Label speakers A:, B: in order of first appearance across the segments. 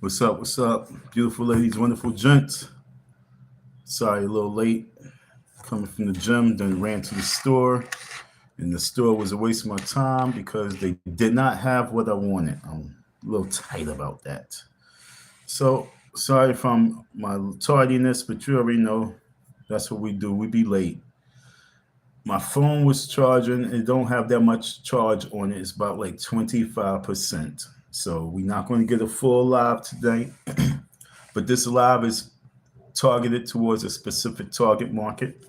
A: What's up? What's up? Beautiful ladies, wonderful gents. Sorry, a little late. Coming from the gym, then ran to the store. And the store was a waste of my time because they did not have what I wanted. I'm a little tight about that. So, sorry if I'm my tardiness, but you already know that's what we do. We be late. My phone was charging. It don't have that much charge on it. It's about like 25%. So we're not going to get a full live today. But this live is targeted towards a specific target market.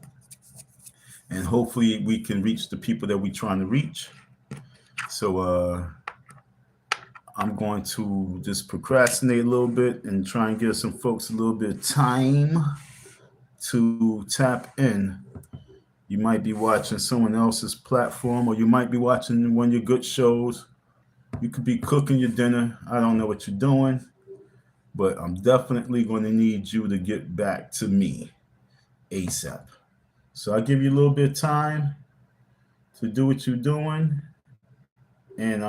A: And hopefully we can reach the people that we're trying to reach. So I'm going to just procrastinate a little bit and try and give some folks a little bit of time to tap in. You might be watching someone else's platform, or you might be watching one of your good shows. You could be cooking your dinner. I don't know what you're doing, but I'm definitely going to need you to get back to me ASAP. So I'll give you a little bit of time to do what you're doing. And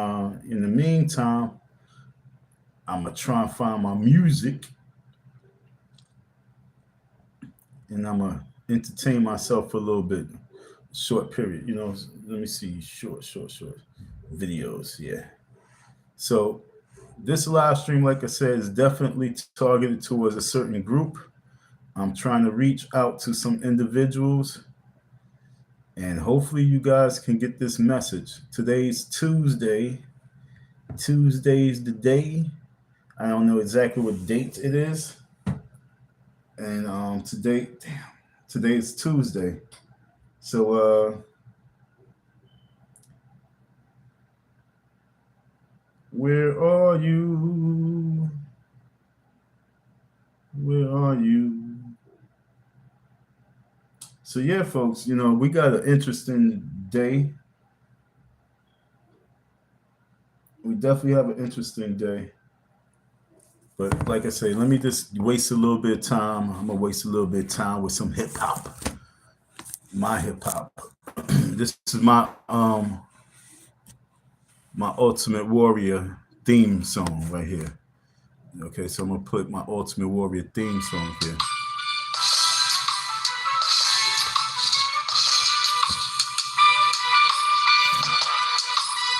A: in the meantime, I'm going to try and find my music, and I'm going to entertain myself for a little bit. Short period. Let me see. Short videos. Yeah. So this live stream, like I said, is definitely targeted towards a certain group. I'm trying to reach out to some individuals, and hopefully you guys can get this message. Today's Tuesday. Tuesday's the day. I don't know exactly what date it is. And today is Tuesday. So where are you? Where are you? So yeah, folks, we got an interesting day. We definitely have an interesting day. But like I say, let me just waste a little bit of time. I'm gonna waste a little bit of time with some hip hop. My hip hop. This is my Ultimate Warrior theme song right here. Okay, so I'm gonna put my Ultimate Warrior theme song here.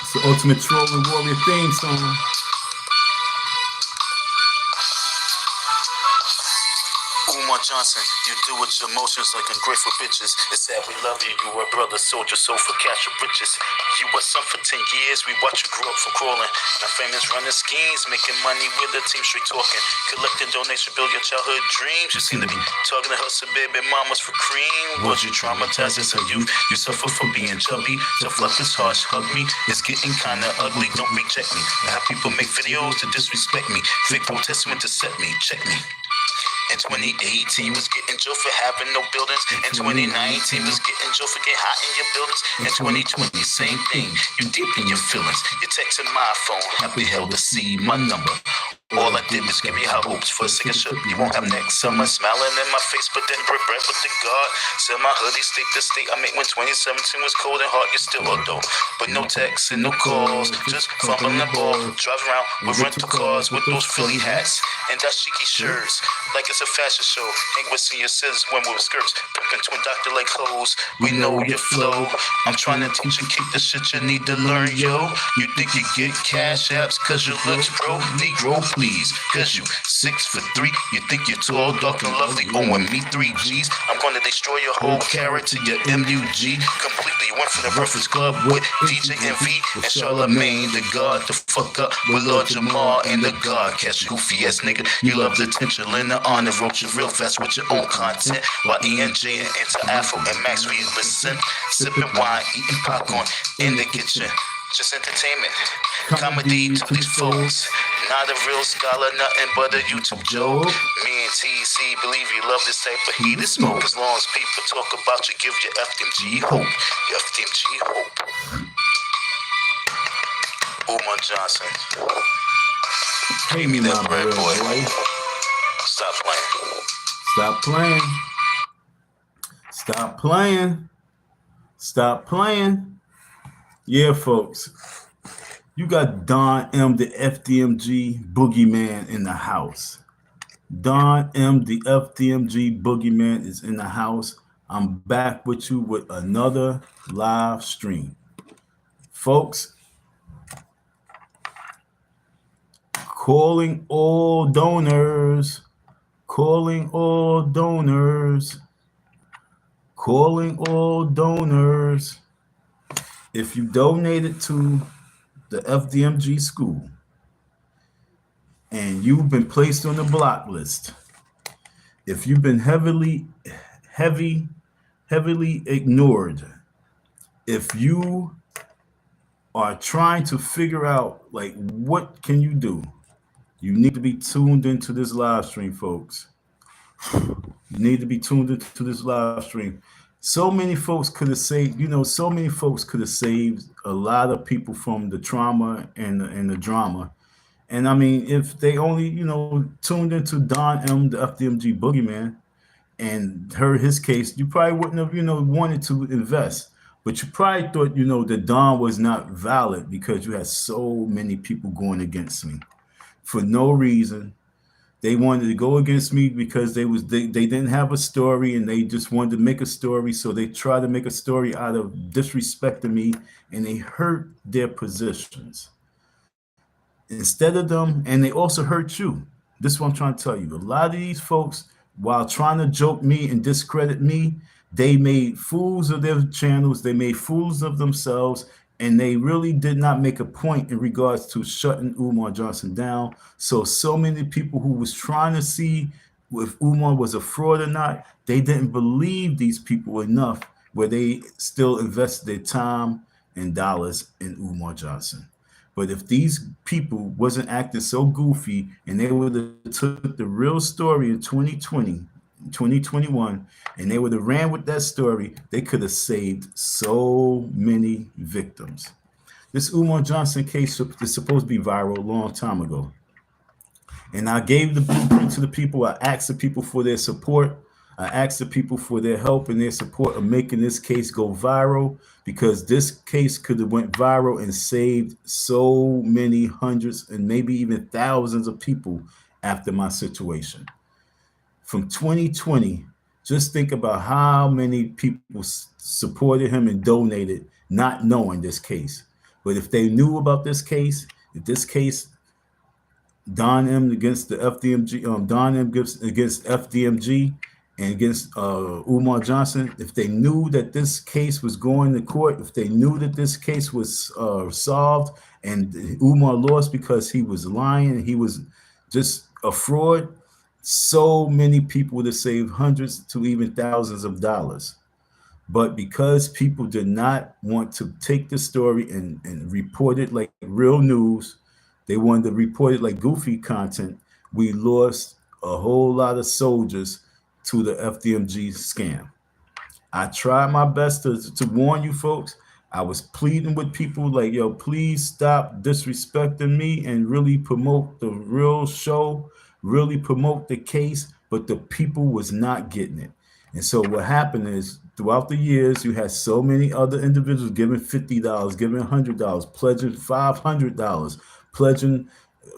A: It's the Ultimate Trolling Warrior theme song.
B: Umar Johnson, you do with your emotions like ungrateful bitches. It's sad we love you, you were a brother, soldier, soul for cash or riches. You were some for 10 years, we watched you grow up from crawling. Now famous running schemes, making money with the team straight talking. Collecting donations, build your childhood dreams. You seem to be talking to hustle baby mamas for cream. Was you traumatized as a youth? You suffer from being chubby. Tough luck is harsh, hug me. It's getting kinda ugly, don't reject me. I have people make videos to disrespect me. Fake protestment to set me, check me. In 2018 was getting Joe for having no buildings. In 2019 was getting Joe for getting hot in your buildings. In 2020, same thing. You deep in your feelings. You texting my phone. Happy hell to see my number. All I did was give you high hopes for a signature. You won't have next summer smiling in my face, but then break bread with the God. Sell my hoodie state to state. I make when 2017 was cold and hard, you still a dope. But no texts and no calls, just fumbling the ball. Drive around with rental cars with those Philly hats and dashiki shirts, like it's a fashion show. Hang with senior citizens when we were skirts, pimping twin doctor like hoes. We know your flow. I'm trying to teach and keep the shit you need to learn, yo. You think you get cash apps cause you look pro, Negro, please, cause you 6'3". You think you're tall, dark and lovely, owing me 3 G's. I'm gonna destroy your whole character, your MUG completely. Went from the Breakfast Club with DJ Envy and Charlamagne the God to fuck up with Lord Jamar and the God. Catch goofy ass nigga, you love the attention, and the honor, wrote you real fast with your own content. While ENJ and Enter Afro and Max we listen, sipping wine, eating popcorn in the kitchen. Just entertainment, comedy to these folks. Not a real scholar, nothing but a YouTube joke. Me and TC believe you love this type of heated smoke. As long as people talk about you, give your FDMG hope. Your FDMG hope. Umar Johnson.
A: Pay me my bread, boy.
B: Stop playing.
A: Stop playing. Stop playing. Stop playing. Yeah, folks. You got Don M, the FDMG Boogeyman in the house. Don M, the FDMG Boogeyman is in the house. I'm back with you with another live stream. Folks, calling all donors, calling all donors, calling all donors. If you donated to the FDMG school and you've been placed on the block list, if you've been heavily ignored, if you are trying to figure out like what can you do, you need to be tuned into this live stream, folks. You need to be tuned into this live stream. So many folks could have saved, so many folks could have saved a lot of people from the trauma and the drama. And I mean, if they only, tuned into Don M, the FDMG Boogeyman, and heard his case, you probably wouldn't have, wanted to invest. But you probably thought, that Don was not valid because you had so many people going against me for no reason. They wanted to go against me because they didn't have a story and they just wanted to make a story. So they tried to make a story out of disrespecting me and they hurt their positions. Instead of them, and they also hurt you. This is what I'm trying to tell you. A lot of these folks, while trying to joke me and discredit me, they made fools of their channels, they made fools of themselves, and they really did not make a point in regards to shutting Umar Johnson down. So many people who was trying to see if Umar was a fraud or not, they didn't believe these people enough where they still invested their time and dollars in Umar Johnson. But if these people wasn't acting so goofy and they would have took the real story in 2020, 2021, and they would have ran with that story, they could have saved so many victims. This Umar Johnson case is supposed to be viral a long time ago. And I gave the blueprint to the people. I asked the people for their support. I asked the people for their help and their support of making this case go viral, because this case could have went viral and saved so many hundreds and maybe even thousands of people after my situation. From 2020, just think about how many people supported him and donated not knowing this case. But if they knew about this case, if this case, Don M against the FDMG, Don M against FDMG and against Umar Johnson, if they knew that this case was going to court, if they knew that this case was solved and Umar lost because he was lying and he was just a fraud, so many people would have saved hundreds to even thousands of dollars. But because people did not want to take the story and report it like real news, they wanted to report it like goofy content, we lost a whole lot of soldiers to the FDMG scam. I tried my best to warn you folks. I was pleading with people like, yo, please stop disrespecting me and really promote the real show, really promote the case, but the people was not getting it. And so what happened is throughout the years, you had so many other individuals giving $50, giving $100, pledging $500, pledging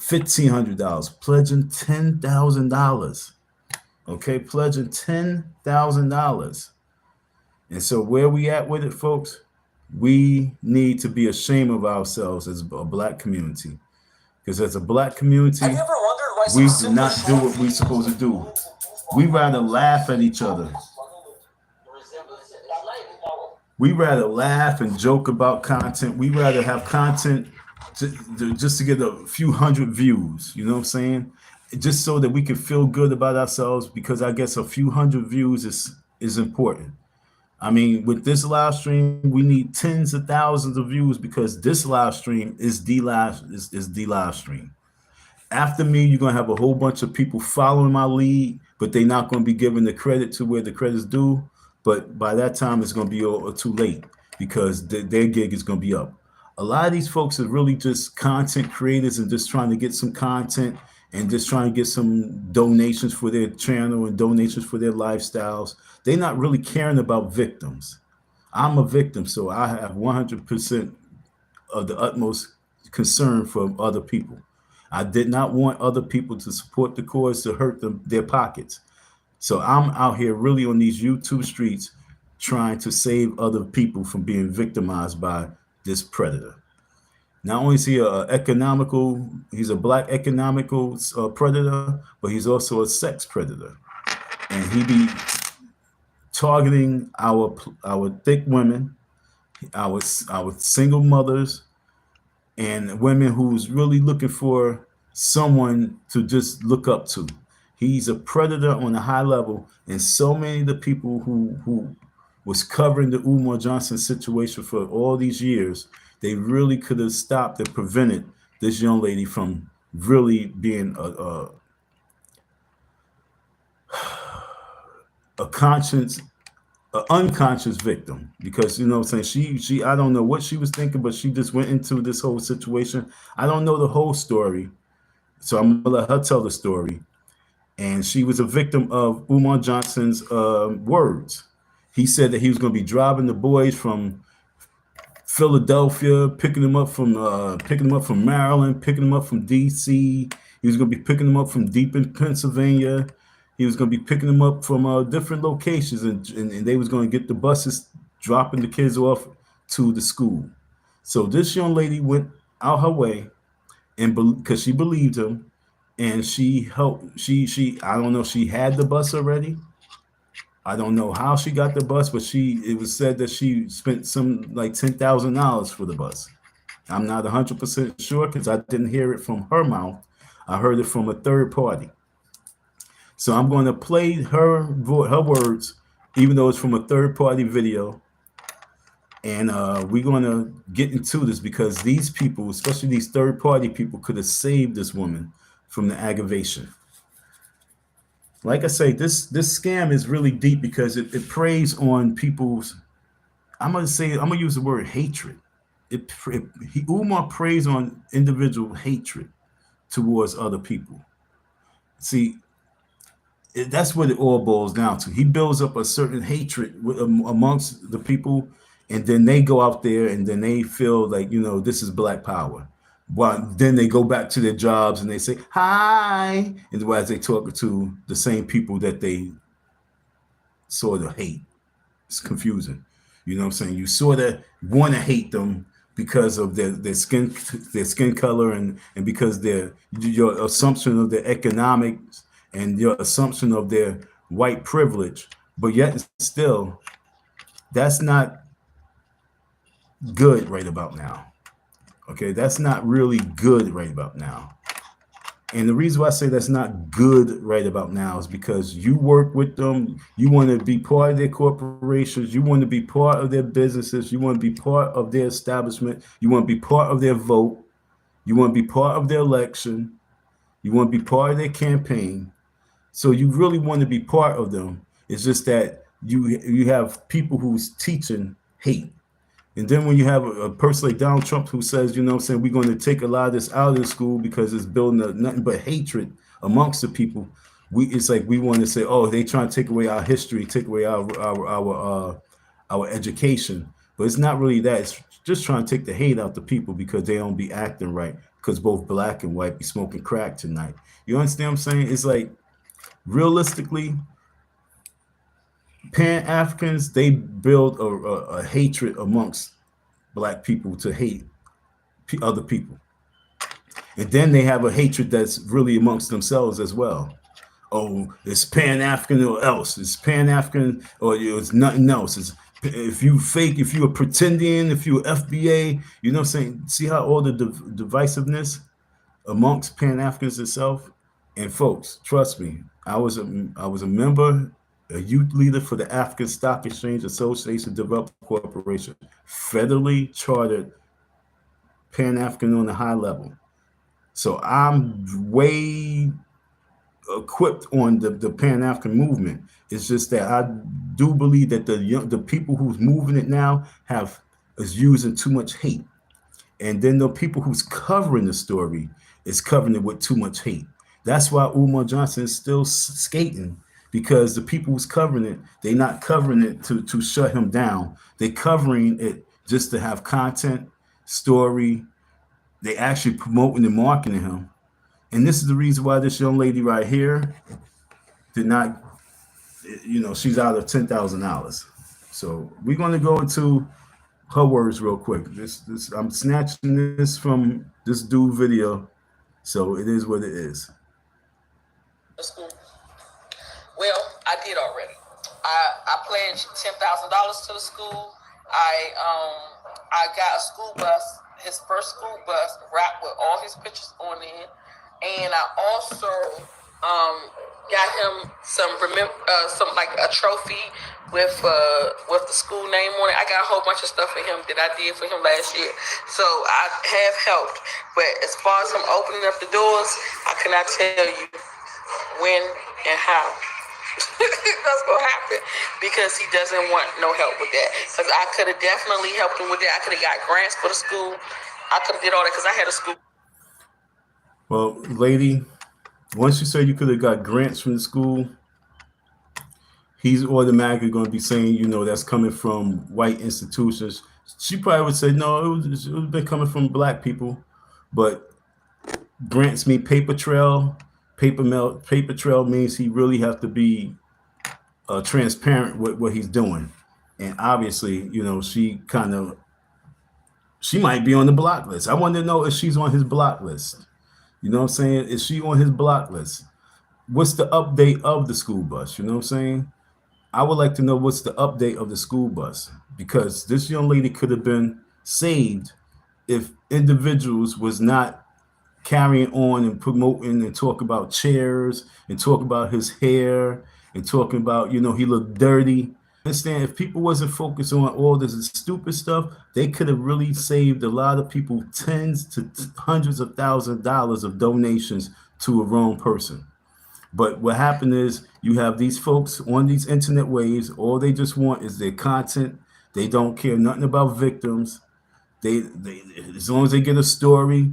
A: $1,500, pledging $10,000. Okay, pledging $10,000. And so where we at with it, folks? We need to be ashamed of ourselves as a black community. Because as a black community, we do not do what we're supposed to do. We rather laugh at each other. We rather laugh and joke about content. We rather have content just to get a few hundred views. You know what I'm saying? Just so that we can feel good about ourselves, because I guess a few hundred views is important. I mean, with this live stream, we need tens of thousands of views because this live stream is the live stream. After me, you're going to have a whole bunch of people following my lead, but they're not going to be given the credit to where the credit's due. But by that time, it's going to be too late because their gig is going to be up. A lot of these folks are really just content creators and just trying to get some content and just trying to get some donations for their channel and donations for their lifestyles. They're not really caring about victims. I'm a victim, so I have 100% of the utmost concern for other people. I did not want other people to support the cause to hurt their pockets. So I'm out here really on these YouTube streets trying to save other people from being victimized by this predator. Not only is he he's a black economical predator, but he's also a sex predator. And he be targeting our thick women, our single mothers, and women who's really looking for someone to just look up to. He's a predator on a high level, and so many of the people who was covering the Umar Johnson situation for all these years, they really could have stopped and prevented this young lady from really being a conscious, an unconscious victim. Because you know what I'm saying, she I don't know what she was thinking, but she just went into this whole situation. I don't know the whole story, so I'm gonna let her tell the story. And she was a victim of Umar Johnson's words. He said that he was going to be driving the boys from Philadelphia, picking them up from Maryland, picking them up from D.C. He was going to be picking them up from deep in Pennsylvania. He was going to be picking them up from different locations, and they was going to get the buses dropping the kids off to the school. So this young lady went out her way, and because she believed him, and she helped. She I don't know. She had the bus already. I don't know how she got the bus, but it was said that she spent some like $10,000 for the bus. I'm not 100% sure because I didn't hear it from her mouth. I heard it from a third party. So I'm going to play her words, even though it's from a third party video. And we're going to get into this because these people, especially these third party people, could have saved this woman from the aggravation. Like I say, this scam is really deep because it preys on people's. I'm gonna use the word hatred. Umar preys on individual hatred towards other people. See, that's what it all boils down to. He builds up a certain hatred amongst the people, and then they go out there and then they feel like, this is black power. But then they go back to their jobs and they say hi, and as they talk to the same people that they sort of hate. It's confusing. You know what I'm saying? You sort of want to hate them because of their skin color, and because your assumption of their economics and your assumption of their white privilege. But yet still, that's not good right about now. Okay, that's not really good right about now. And the reason why I say that's not good right about now is because you work with them, you want to be part of their corporations, you want to be part of their businesses, you want to be part of their establishment, you want to be part of their vote, you want to be part of their election, you want to be part of their campaign. So you really want to be part of them. It's just that you have people who's teaching hate. And then when you have a person like Donald Trump who says, we're going to take a lot of this out of the school because it's building nothing but hatred amongst the people. It's like we want to say, oh, they trying to take away our history, take away our education. But it's not really that. It's just trying to take the hate out the people because they don't be acting right. Because both black and white be smoking crack tonight. You understand what I'm saying? It's like realistically, Pan-Africans, they build a hatred amongst black people to hate other people. And then they have a hatred that's really amongst themselves as well. Oh, it's Pan-African or else. It's Pan-African or it's nothing else. If you're pretending, if you're FBA, you know what I'm saying? See how all the divisiveness amongst Pan-Africans itself? And folks, trust me, I was a member, a youth leader for the African Stock Exchange Association Development Corporation, federally chartered Pan-African on a high level. So I'm way equipped on the Pan-African movement. It's just that I do believe that the people who's moving it now is using too much hate. And then the people who's covering the story is covering it with too much hate. That's why Umar Johnson is still skating, because the people who's covering it, they're not covering it to shut him down. They're covering it just to have content, story, They actually promoting and marketing him. And this is the reason why this young lady right here did not, she's out of $10,000. So we're going to go into her words real quick. This I'm snatching this from this dude video, so it is what it is.
C: School. Well, I did already. I pledged $10,000 to the school. I got a school bus, his first school bus, wrapped with all his pictures on it, and I also got him some like a trophy with the school name on it. I got a whole bunch of stuff for him that I did for him last year, so I have helped. But as far as him opening up the doors, I cannot tell you when and how that's gonna happen, because he doesn't want no help with that. Because I could have definitely helped him with that. I could have got grants for the school. I could have did all that because I had a school.
A: Well, lady, once you say you could have got grants from the school, he's automatically going to be saying, that's coming from white institutions. She probably would say, no, it was been coming from black people. But grants mean paper trail. Paper trail means he really has to be transparent with what he's doing. And obviously, she might be on the block list. I want to know if she's on his block list. You know what I'm saying? Is she on his block list? What's the update of the school bus? You know what I'm saying? I would like to know what's the update of the school bus, because this young lady could have been saved if individuals was not carrying on and promoting and talk about chairs and talk about his hair and talking about, he looked dirty. Understand, if people wasn't focused on all this stupid stuff, they could have really saved a lot of people tens to hundreds of thousands of dollars of donations to a wrong person. But what happened is you have these folks on these internet waves, all they just want is their content. They don't care nothing about victims. They as long as they get a story,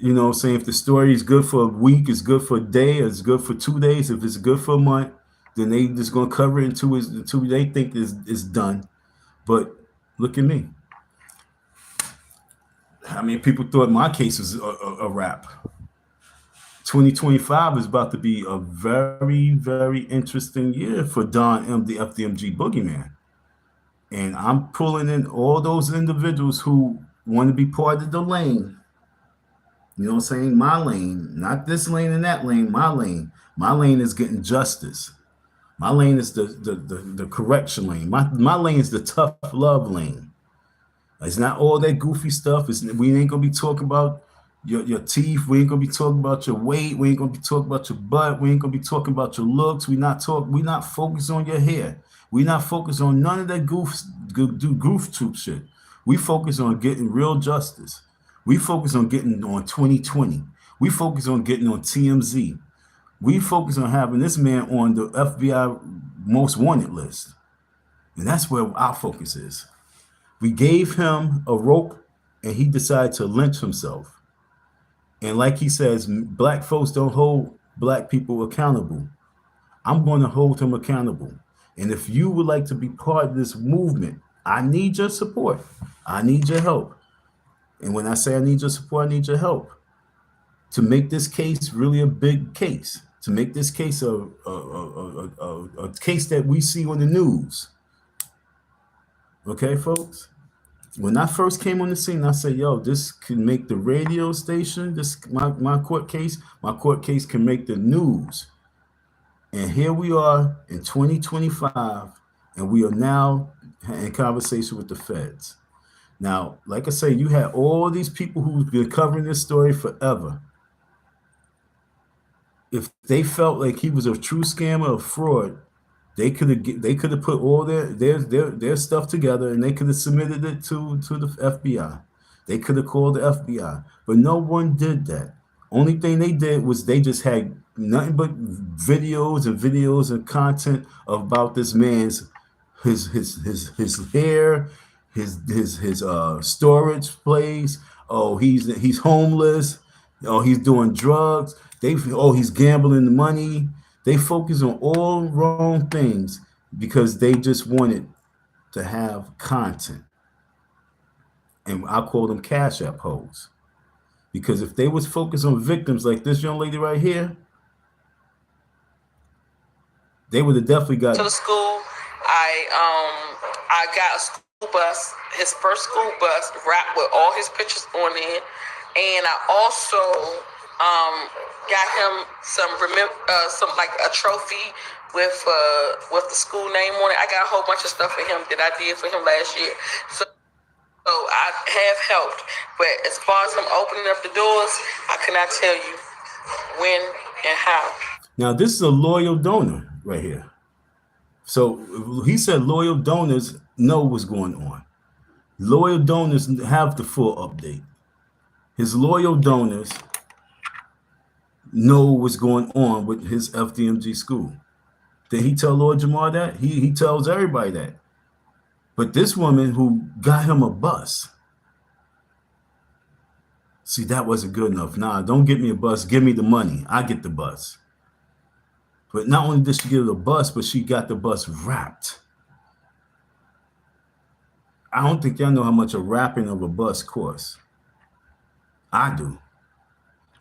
A: saying if the story is good for a week, it's good for a day, it's good for 2 days, if it's good for a month, then they just gonna cover it until they think it's done. But look at me. How many people thought my case was a wrap? 2025 is about to be a very, very interesting year for Don M-TheeFDMGBoogieman. And I'm pulling in all those individuals who want to be part of the lane. You know what I'm saying? My lane, not this lane and that lane, my lane. My lane is getting justice. My lane is the correction lane. My lane is the tough love lane. It's not all that goofy stuff. We ain't gonna be talking about your teeth. We ain't gonna be talking about your weight. We ain't gonna be talking about your butt. We ain't gonna be talking about your looks. We not focused on your hair. We not focused on none of that goof troop shit. We focus on getting real justice. We focus on getting on 2020. We focus on getting on TMZ. We focus on having this man on the FBI most wanted list. And that's where our focus is. We gave him a rope and he decided to lynch himself. And like he says, black folks don't hold black people accountable. I'm going to hold him accountable. And if you would like to be part of this movement, I need your support. I need your help. And when I say I need your support, I need your help to make this case really a big case, to make this case a case that we see on the news. Okay, folks? When I first came on the scene, I said, yo, this can make the radio station, my court case can make the news. And here we are in 2025, and we are now in conversation with the feds. Now, like I say, you had all these people who've been covering this story forever. If they felt like he was a true scammer or fraud, they could have put all their stuff together and they could have submitted it to the FBI. They could have called the FBI, but no one did that. Only thing they did was they just had nothing but videos and content about this man's his hair, his storage place. Oh, he's homeless. Oh, he's doing drugs. He's gambling the money. They focus on all wrong things because they just wanted to have content. And I call them Cash App hoes. Because if they was focused on victims like this young lady right here, they would have definitely got
C: to the school. I got a school bus, his first school bus, wrapped with all his pictures on it, and I also got him some like a trophy with the school name on it. I got a whole bunch of stuff for him that I did for him last year. So I have helped, but as far as him opening up the doors, I cannot tell you when and how.
A: Now, this is a loyal donor right here. So he said loyal donors know what's going on. Loyal donors have the full update. His loyal donors know what's going on with his FDMG school. Did he tell Lord Jamar that? He tells everybody that. But this woman who got him a bus, see, that wasn't good enough. Nah, don't get me a bus. Give me the money. I get the bus. But not only did she get the bus, but she got the bus wrapped. I don't think y'all know how much a wrapping of a bus costs. I do.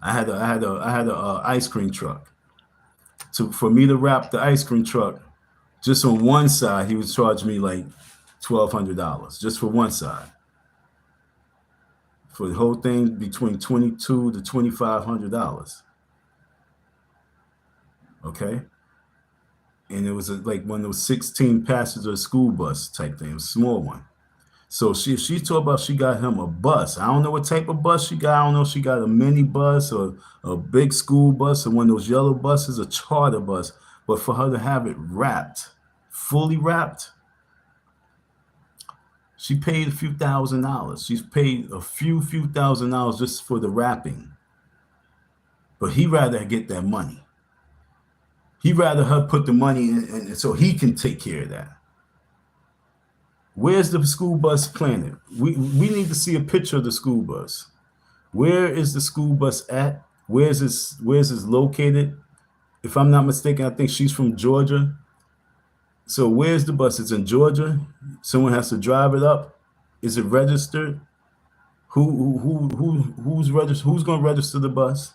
A: I had a ice cream truck. For me to wrap the ice cream truck, just on one side, he would charge me like $1,200 just for one side. For the whole thing, between $2,200 to $2,500. Okay, and it was like one of those 16 passenger school bus type thing, a small one. So she talked about she got him a bus. I don't know what type of bus she got. I don't know if she got a mini bus or a big school bus or one of those yellow buses, a charter bus. But for her to have it wrapped, fully wrapped, she paid a few $1,000s. She's paid a few $1,000s just for the wrapping. But he'd rather get that money. He'd rather her put the money in so he can take care of that. Where's the school bus planted? We need to see a picture of the school bus. Where is the school bus at? Where's this located? If I'm not mistaken, I think she's from Georgia. So where's the bus? It's in Georgia. Someone has to drive it up. Is it registered? Who's registered? Who's going to register the bus?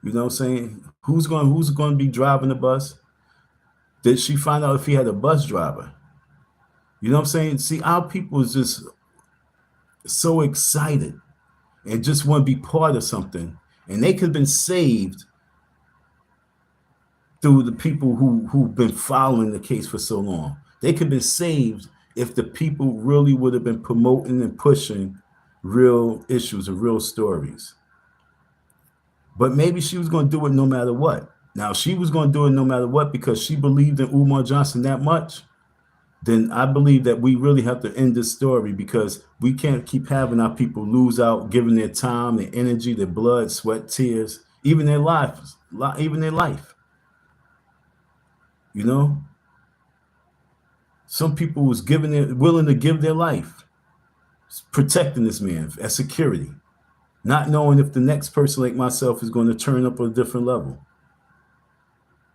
A: You know what I'm saying? Who's going to be driving the bus? Did she find out if he had a bus driver? You know what I'm saying? See, our people is just so excited and just want to be part of something. And they could have been saved through the people who've been following the case for so long. They could have been saved if the people really would have been promoting and pushing real issues and real stories. But maybe she was going to do it no matter what. Now, if she was going to do it no matter what because she believed in Umar Johnson that much, then I believe that we really have to end this story because we can't keep having our people lose out, giving their time, their energy, their blood, sweat, tears, even their lives, even their life. You know, some people was willing to give their life, protecting this man as security, not knowing if the next person like myself is going to turn up on a different level,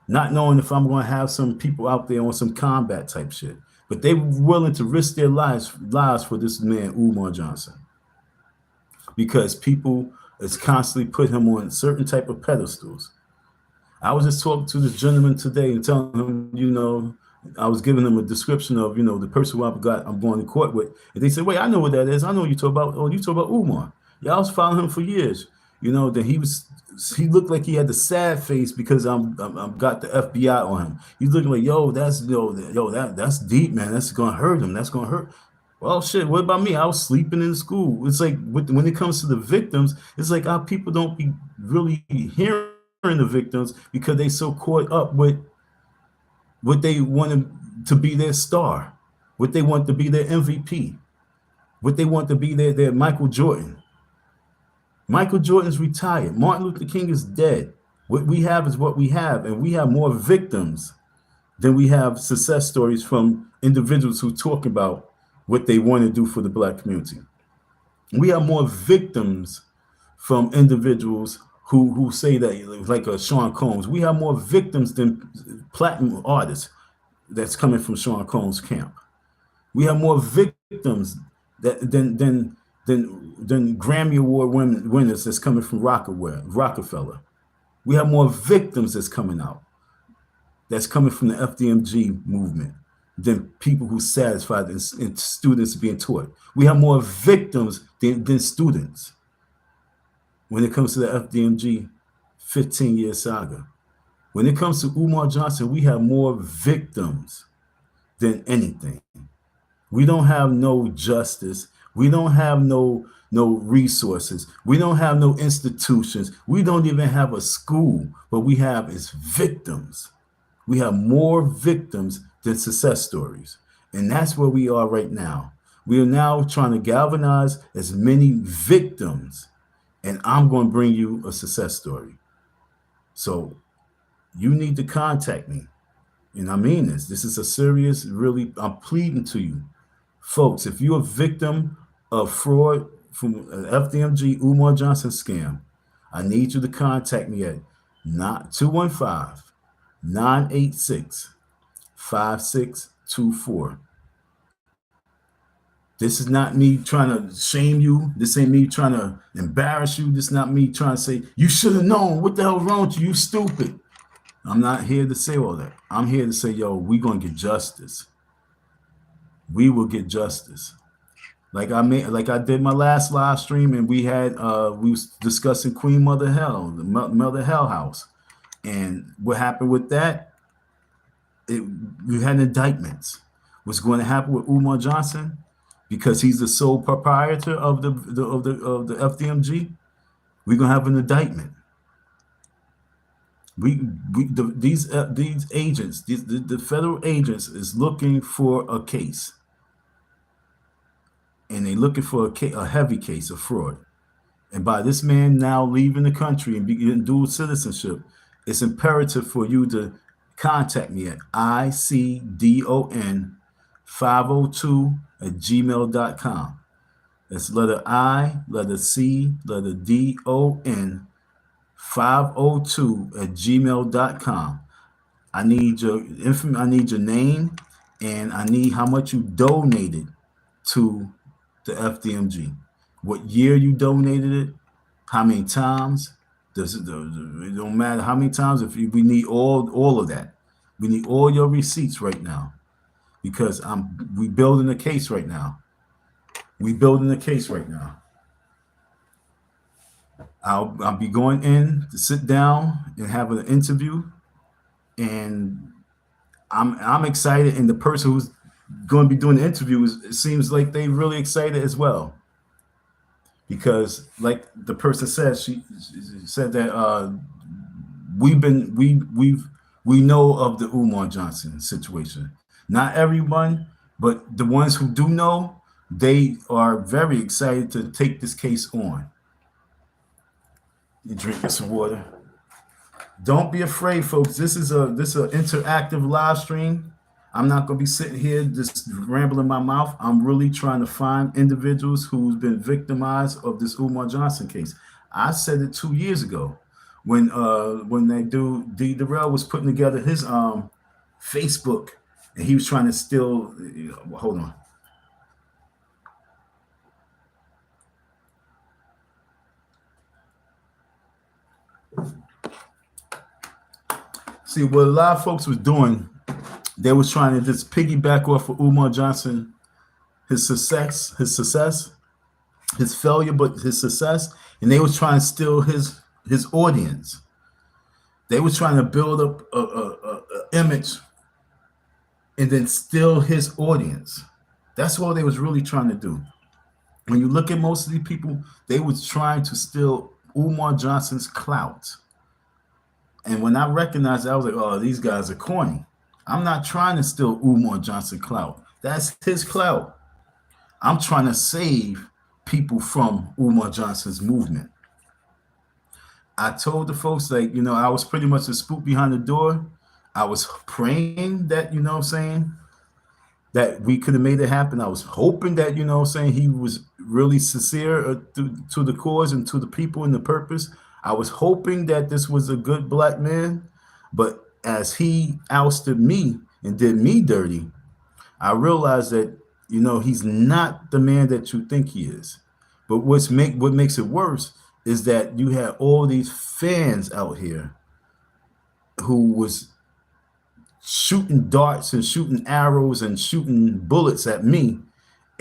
A: not knowing if I'm going to have some people out there on some combat type shit. But they were willing to risk their lives for this man, Umar Johnson, because people is constantly put him on certain type of pedestals. I was just talking to this gentleman today and telling him, you know, I was giving him a description of, you know, the person who I'm going to court with. And they said, wait, I know what that is. I know you talk about. Oh, you talk about Umar. Yeah, I was following him for years. You know, that he looked like he had the sad face because I'm got the FBI on him. He's looking like, that's deep, man. That's gonna hurt him. That's gonna hurt. Well, shit. What about me? I was sleeping in school. It's like when it comes to the victims, it's like our people don't be really hearing the victims because they so caught up with what they want to be their star, what they want to be their MVP, what they want to be their Michael Jordan. Michael Jordan's retired. Martin Luther King is dead. What we have is what we have, and we have more victims than we have success stories from individuals who talk about what they want to do for the Black community. We have more victims from individuals who say that, like Sean Combs. We have more victims than platinum artists that's coming from Sean Combs' camp. We have more victims than than Grammy Award winners that's coming from Rockefeller. We have more victims that's coming out, that's coming from the FDMG movement than people who satisfied and students being taught. We have more victims than students when it comes to the FDMG 15-year saga. When it comes to Umar Johnson, we have more victims than anything. We don't have no justice. We don't have no resources. We don't have no institutions. We don't even have a school. What we have is victims. We have more victims than success stories. And that's where we are right now. We are now trying to galvanize as many victims. And I'm going to bring you a success story. So you need to contact me. And I mean this. This is a serious, really, I'm pleading to you. Folks, if you're a victim of fraud from an FDMG Umar Johnson scam, I need you to contact me at 215-986-5624. This is not me trying to shame you. This ain't me trying to embarrass you. This is not me trying to say, you should have known. What the hell wrong with you? You stupid. I'm not here to say all that. I'm here to say, yo, we're going to get justice. We will get justice. Like I did my last live stream, and we was discussing Queen Mother Hell, the Mother Hell House. And what happened with that? We had indictments. What's going to happen with Umar Johnson? Because he's the sole proprietor of the FDMG, we're gonna have an indictment. These agents, the federal agents, is looking for a case, and they're looking for a heavy case of fraud. And by this man now leaving the country and getting dual citizenship, it's imperative for you to contact me at ICDON502@gmail.com. That's letter I, letter C, letter DON 502@gmail.com. I need your name, and I need how much you donated to the FDMG. What year you donated it, how many times. It don't matter how many times. We need all of that. We need all your receipts right now, because we building a case right now. I'll be going in to sit down and have an interview, and I'm excited. And the person who's going to be doing the interview it seems like they really excited as well, because like the person said, she said that we know of the Umar Johnson situation. Not everyone, but the ones who do know, they are very excited to take this case on. You drinking some water. Don't be afraid, folks. This is an interactive live stream. I'm not going to be sitting here just rambling my mouth. I'm really trying to find individuals who's been victimized of this Umar Johnson case. I said it 2 years ago when that dude D. Darrell was putting together his Facebook, and he was trying to steal. Hold on. See, what a lot of folks was doing, they was trying to just piggyback off of Umar Johnson, his success, his failure, but his success, and they was trying to steal his audience. They was trying to build up a image and then steal his audience. That's all they was really trying to do. When you look at most of these people, they was trying to steal Umar Johnson's clout. And when I recognized that, I was like, oh, these guys are corny. I'm not trying to steal Umar Johnson clout. That's his clout. I'm trying to save people from Umar Johnson's movement. I told the folks, like, I was pretty much a spook behind the door. I was praying that, that we could have made it happen. I was hoping that, he was really sincere to the cause and to the people and the purpose. I was hoping that this was a good black man, but as he ousted me and did me dirty, I realized that, he's not the man that you think he is. But what makes it worse is that you had all these fans out here who was shooting darts and shooting arrows and shooting bullets at me,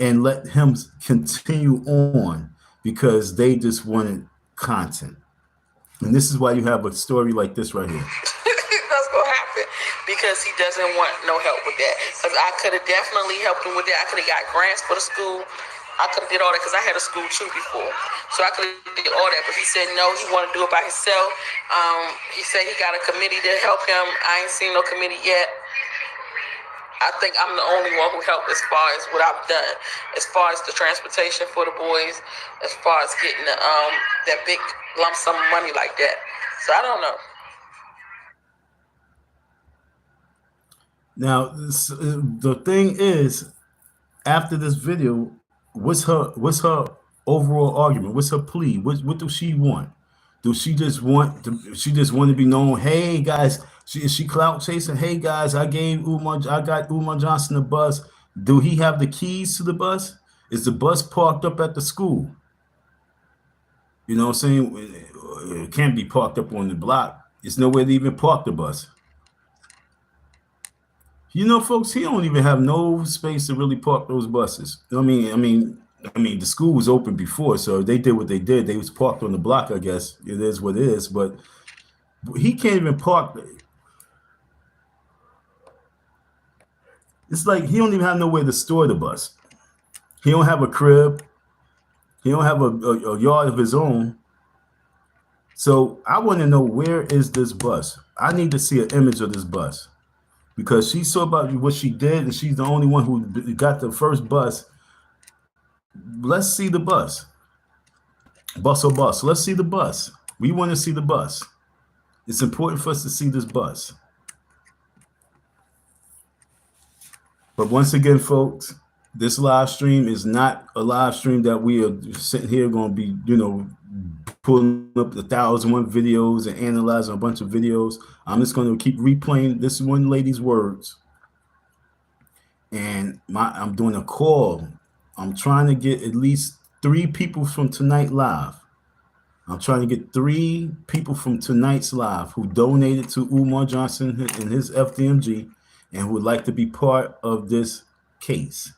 A: and let him continue on because they just wanted content. And this is why you have a story like this right here.
C: That's gonna happen because he doesn't want no help with that. Because I could have definitely helped him with that. I could have got grants for the school. I could have did all that because I had a school too before, so I could have did all that. But he said no, he wanted to do it by himself. He said he got a committee to help him. I ain't seen no committee yet. I think I'm the only one who helped as far as what I've done, as far as the transportation for the boys, as far as getting that big lump sum of money like that. So I don't know.
A: Now, the thing is, after this video, what's her overall argument? What's her plea? What does she want? Does she just want to be known? Hey guys, is she clout chasing? Hey guys, I got Umar Johnson the bus. Do he have the keys to the bus? Is the bus parked up at the school? You know what I'm saying? It can't be parked up on the block. There's nowhere to even park the bus. You know, folks, he don't even have no space to really park those buses. I mean, the school was open before, so they did what they did. They was parked on the block, I guess. It is what it is, but he can't even park. It's like he don't even have nowhere to store the bus. He don't have a crib. He don't have a yard of his own. So I want to know, where is this bus? I need to see an image of this bus, because she saw about what she did, and she's the only one who got the first bus. Let's see the bus. Bus or bus. Let's see the bus. We want to see the bus. It's important for us to see this bus. But once again, folks, this live stream is not a live stream that we are sitting here going to be, pulling up the 1,001 videos and analyzing a bunch of videos. I'm just going to keep replaying this one lady's words. And I'm doing a call. I'm trying to get at least 3 people from tonight live. I'm trying to get 3 people from tonight's live who donated to Umar Johnson and his FDMG and who would like to be part of this case.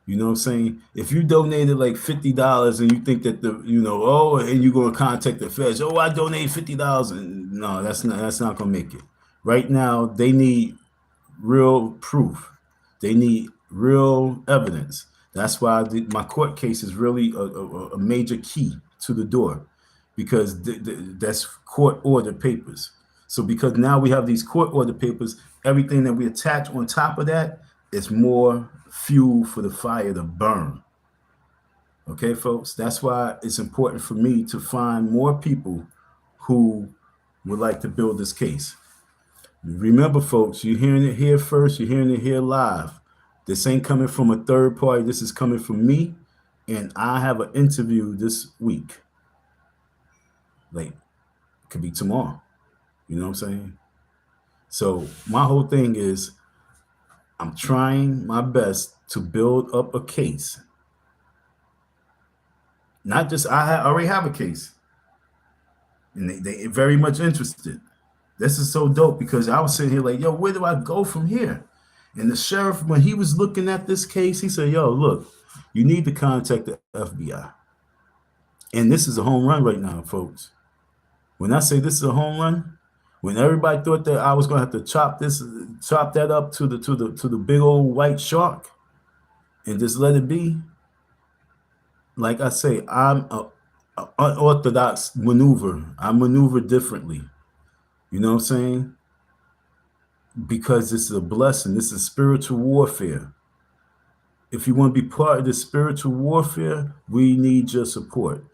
A: You know what I'm saying? If you donated like $50 and you think that and you're going to contact the feds, I donated $50. No, that's not going to make it. Right now, they need real proof. They need real evidence. That's why my court case is really a major key to the door, because that's court order papers. So because now we have these court order papers, everything that we attach on top of that is more fuel for the fire to burn. Okay, folks, that's why it's important for me to find more people who would like to build this case. Remember, folks, you're hearing it here first. You're hearing it here live. This ain't coming from a third party. This is coming from me, and I have an interview this week. Like, it could be tomorrow. You know what I'm saying? So my whole thing is, I'm trying my best to build up a case. Not just I already have a case, and they very much interested. This is so dope, because I was sitting here like, where do I go from here? And the sheriff, when he was looking at this case, he said, look, you need to contact the FBI. And this is a home run right now, folks. When I say this is a home run, when everybody thought that I was going to have to chop that up to the big old white shark and just let it be, like I say, I'm an unorthodox maneuver. I maneuver differently. You know what I'm saying? Because this is a blessing. This is spiritual warfare. If you want to be part of this spiritual warfare, we need your support.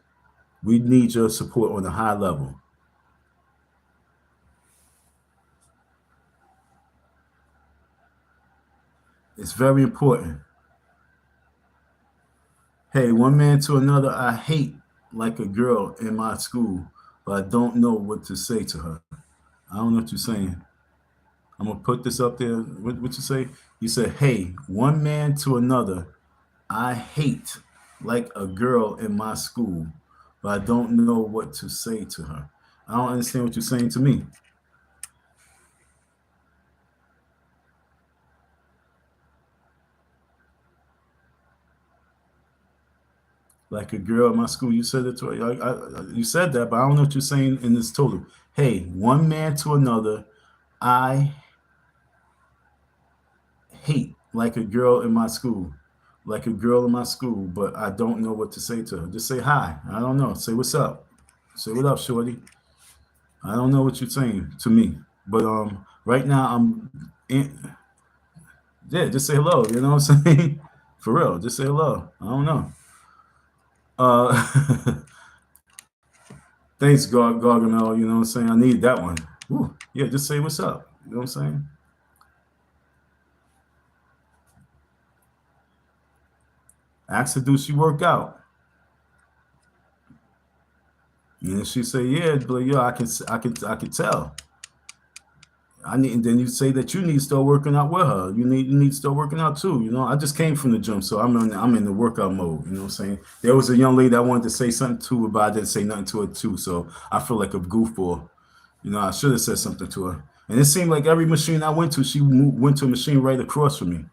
A: We need your support on a high level. It's very important. Hey, one man to another, I hate like a girl in my school, but I don't know what to say to her. I don't know what you're saying. I'm going to put this up there. What you say? You said, hey, one man to another, I hate like a girl in my school, but I don't know what to say to her. I don't understand what you're saying to me. Like a girl in my school, you said it to her. You said that, but I don't know what you're saying in this total. Hey, one man to another, I hate like a girl in my school. Like a girl in my school, but I don't know what to say to her. Just say hi. I don't know. Say what's up. Say what up, shorty. I don't know what you're saying to me, but right now yeah, just say hello. You know what I'm saying? For real, just say hello. I don't know. Uh, thanks, Gargamel. You know what I'm saying? I need that one. Ooh, yeah, just say what's up. You know what I'm saying? Ask her, do she work out? And if she say yeah, but yo, I can tell. I need, and then you say that you need to start working out with her. You need to start working out too. You know, I just came from the gym, so I'm in the workout mode. You know what I'm saying? There was a young lady I wanted to say something to, but I didn't say nothing to her too. So I feel like a goofball. You know, I should have said something to her. And it seemed like every machine I went to, went to a machine right across from me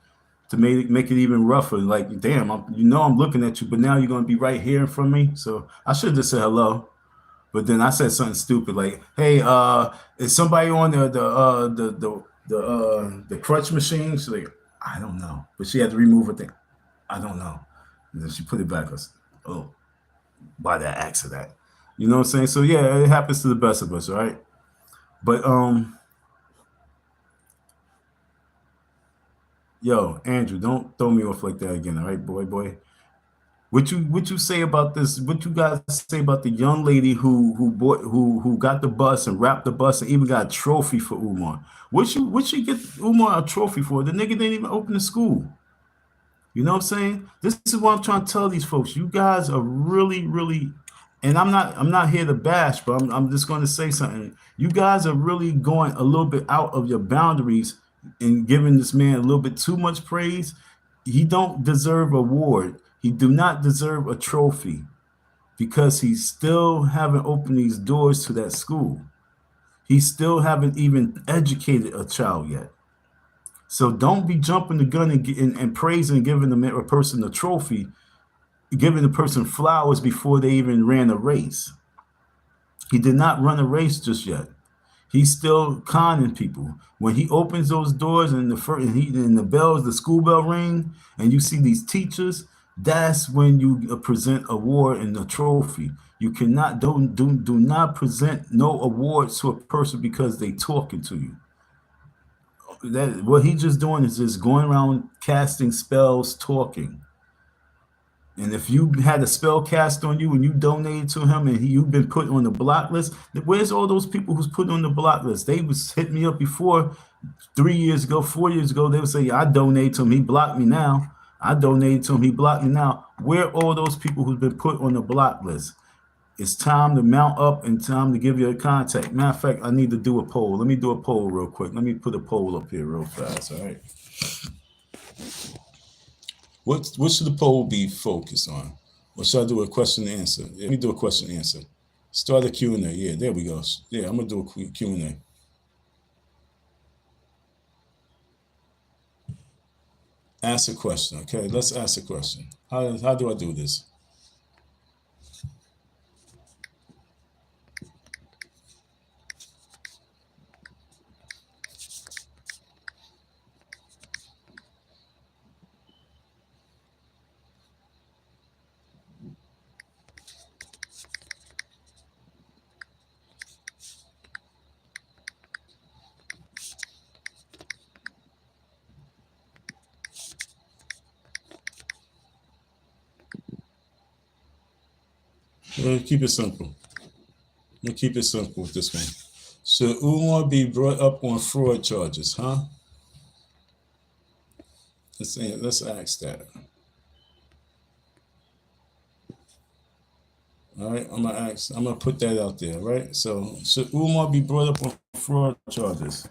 A: to make it even rougher. Like, damn, I'm looking at you, but now you're gonna be right here in front of me. So I should have just said hello. But then I said something stupid like, "Hey, is somebody on the crutch machine?" She's like, "I don't know," but she had to remove her thing. I don't know, and then she put it back. I said, "Oh, by that accident," you know what I'm saying? So yeah, it happens to the best of us, right? But yo, Andrew, don't throw me off like that again, all right, boy. What you say about this? What you guys say about the young lady who got the bus and wrapped the bus and even got a trophy for Umar? What she get Umar a trophy for? The nigga didn't even open the school. You know what I'm saying? This is what I'm trying to tell these folks. You guys are really, and I'm not here to bash, but I'm just going to say something. You guys are really going a little bit out of your boundaries and giving this man a little bit too much praise. He don't deserve a award. He do not deserve a trophy because he still haven't opened these doors to that school. He still haven't even educated a child yet. So don't be jumping the gun and praising and giving a person a trophy, giving the person flowers before they even ran a race. He did not run a race just yet. He's still conning people. When he opens those doors and the bells, the school bell ring, and you see these teachers, that's when you present award and a trophy. You cannot do not present no awards to a person because they talking to you. That what he just doing is just going around casting spells, talking. And if you had a spell cast on you and you donated to him and you've been put on the block list, where's all those people who's put on the block list? They was hit me up before 3 years ago, 4 years ago. They would say, yeah, I donate to him. He blocked me now. I donated to him. He blocked me now. Where are all those people who's been put on the block list? It's time to mount up and time to give you a contact. Matter of fact, I need to do a poll. Let me do a poll real quick. Let me put a poll up here real fast. All right. What should the poll be focused on? Or should I do a question and answer? Yeah, let me do a question and answer. Start a Q&A. Yeah, there we go. Yeah, I'm going to do a Q&A. Ask a question. Okay, let's ask a question. How do I do this? We'll keep it simple. We'll keep it simple with this one. Should Umar be brought up on fraud charges, huh? Let's ask that. All right, I'm gonna put that out there, right? So should Umar be brought up on fraud charges?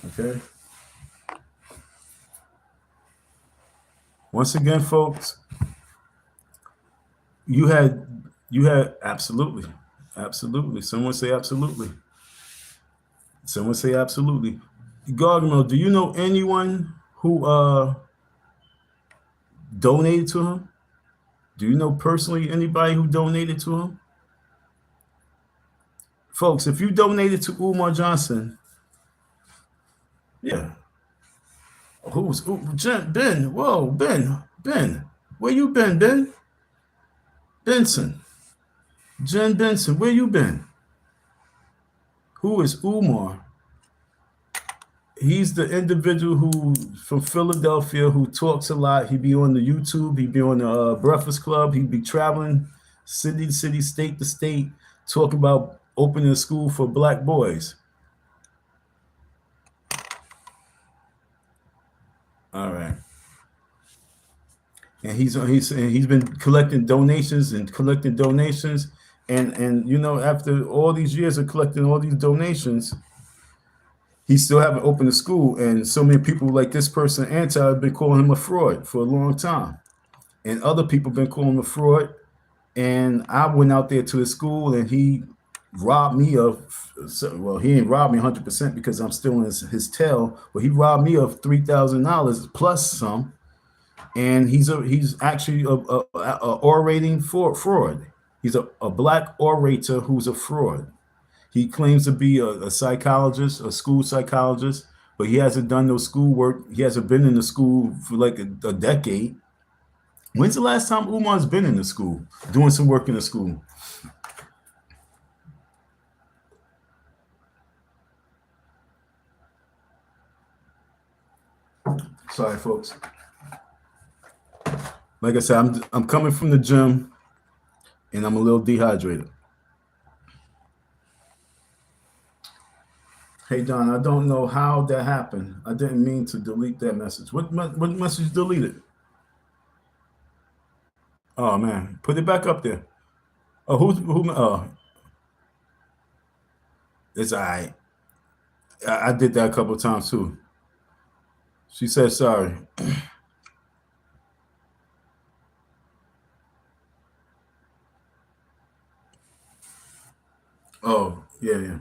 A: Okay. Once again, folks, you had absolutely, absolutely. Someone say absolutely. Someone say absolutely. Gargamel, do you know anyone who donated to him? Do you know personally anybody who donated to him? Folks, if you donated to Umar Johnson, yeah. Ben? Whoa, Ben. Where you been, Ben? Benson. Jen Benson, where you been? Who is Umar? He's the individual who from Philadelphia who talks a lot. He be on the YouTube. He be on the Breakfast Club. He be traveling city to city, state to state, talking about opening a school for black boys. All right. And he's been collecting donations, and you know, after all these years of collecting all these donations, he still haven't opened a school. And so many people like this person, Anti, have been calling him a fraud for a long time. And other people have been calling him a fraud. And I went out there to his school and he robbed me of, well, he ain't robbed me 100% because I'm still in his tail, but he robbed me of $3,000 plus some. And he's actually a orating fraud. He's a black orator who's a fraud. He claims to be a psychologist, a school psychologist, but he hasn't done no school work. He hasn't been in the school for like a decade. When's the last time Umar's been in the school, doing some work in the school? Sorry, folks. Like I said, I'm coming from the gym, and I'm a little dehydrated. Hey Don, I don't know how that happened. I didn't mean to delete that message. What message deleted? Oh man, put it back up there. Oh, who? Oh, it's all right. I did that a couple of times too. She said sorry. Oh yeah.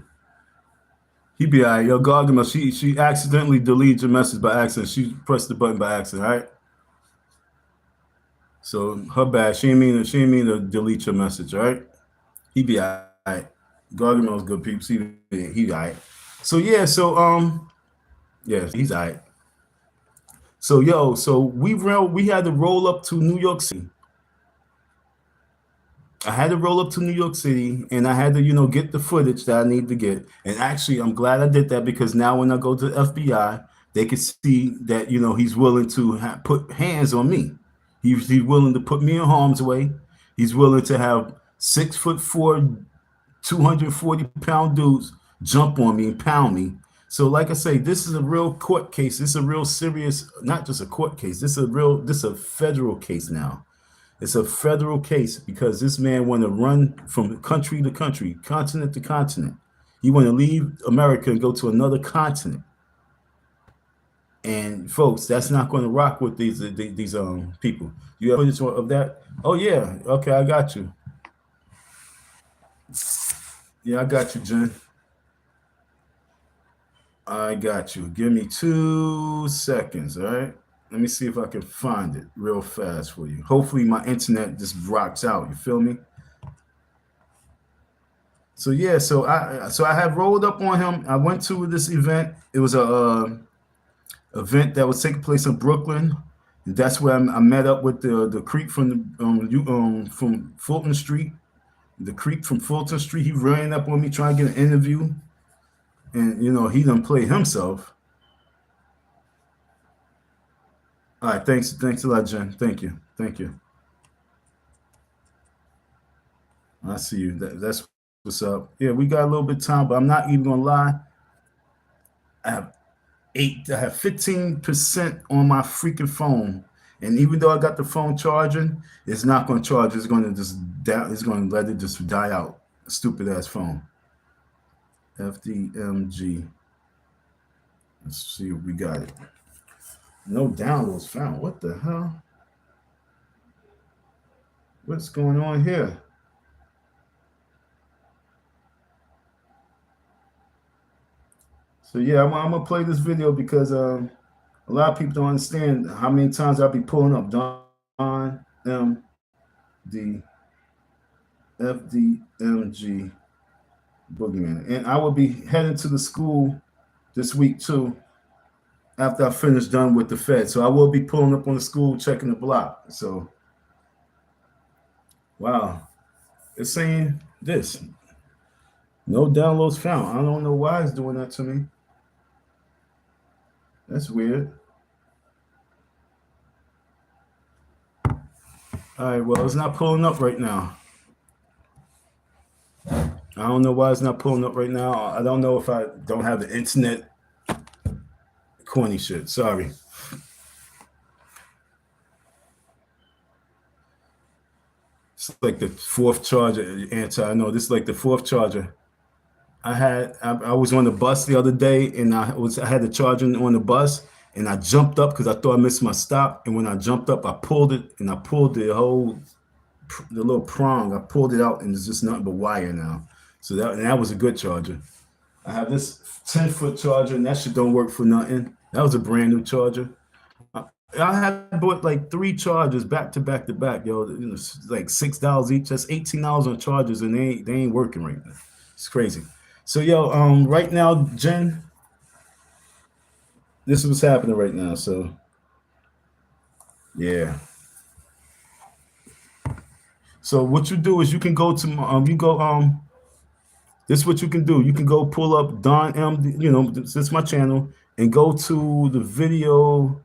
A: He be all right. Yo, Gargamel, she accidentally deleted your message by accident. She pressed the button by accident, all right? So her bad. She ain't mean to delete your message, all right? He be all right. Gargamel's good peeps. He all right. So yeah, yeah, he's all right. So we had to roll up to New York City. I had to roll up to New York City and I had to, get the footage that I need to get. And actually, I'm glad I did that because now when I go to the FBI, they can see that, he's willing to put hands on me. He's willing to put me in harm's way. He's willing to have 6'4", 240-pound dudes jump on me and pound me. So like I say, this is a real court case. This is a real serious, not just a court case. This is a federal case now. It's a federal case because this man want to run from country to country, continent to continent. He want to leave America and go to another continent. And folks, that's not going to rock with these people. You have footage of that? Oh yeah, okay, I got you. Yeah, I got you, Jen. I got you. Give me 2 seconds, all right? Let me see if I can find it real fast for you. Hopefully my internet just rocks out. You feel me? So yeah, so I had rolled up on him. I went to this event. It was a event that was taking place in Brooklyn. That's where I met up with the creep from Fulton Street. The creep from Fulton Street. He ran up on me trying to get an interview, and he done played himself. All right, thanks a lot, Jen. Thank you. I see you. That's what's up. Yeah, we got a little bit of time, but I'm not even gonna lie. I have 15% on my freaking phone, and even though I got the phone charging, it's not gonna charge. It's gonna It's gonna let it just die out. Stupid ass phone. FDMG. Let's see if we got it. No downloads found. What the hell? What's going on here? So yeah, I'm gonna play this video because a lot of people don't understand how many times I'll be pulling up Don M-TheeFDMG Boogieman, and I will be heading to the school this week too after I finish done with the Fed. So I will be pulling up on the school, checking the block. So wow, it's saying this. No downloads found. I don't know why it's doing that to me. That's weird. All right, well, it's not pulling up right now. I don't know why it's not pulling up right now. I don't know if I don't have the internet. Corny shit. Sorry. It's like the fourth charger. I know this is like the fourth charger. I was on the bus the other day, and I had the charger on the bus, and I jumped up because I thought I missed my stop. And when I jumped up, I pulled it, and I pulled the little prong. I pulled it out, and it's just nothing but wire now. So that was a good charger. I have this 10-foot charger, and that shit don't work for nothing. That was a brand new charger. I had bought like 3 chargers back to back to back, yo. Like $6 each. That's $18 on chargers, and they ain't working right now. It's crazy. So yo, right now, Jen, this is what's happening right now. So yeah. So what you do is you can go to this is what you can do. You can go pull up Don M. This is my channel, and go to the video.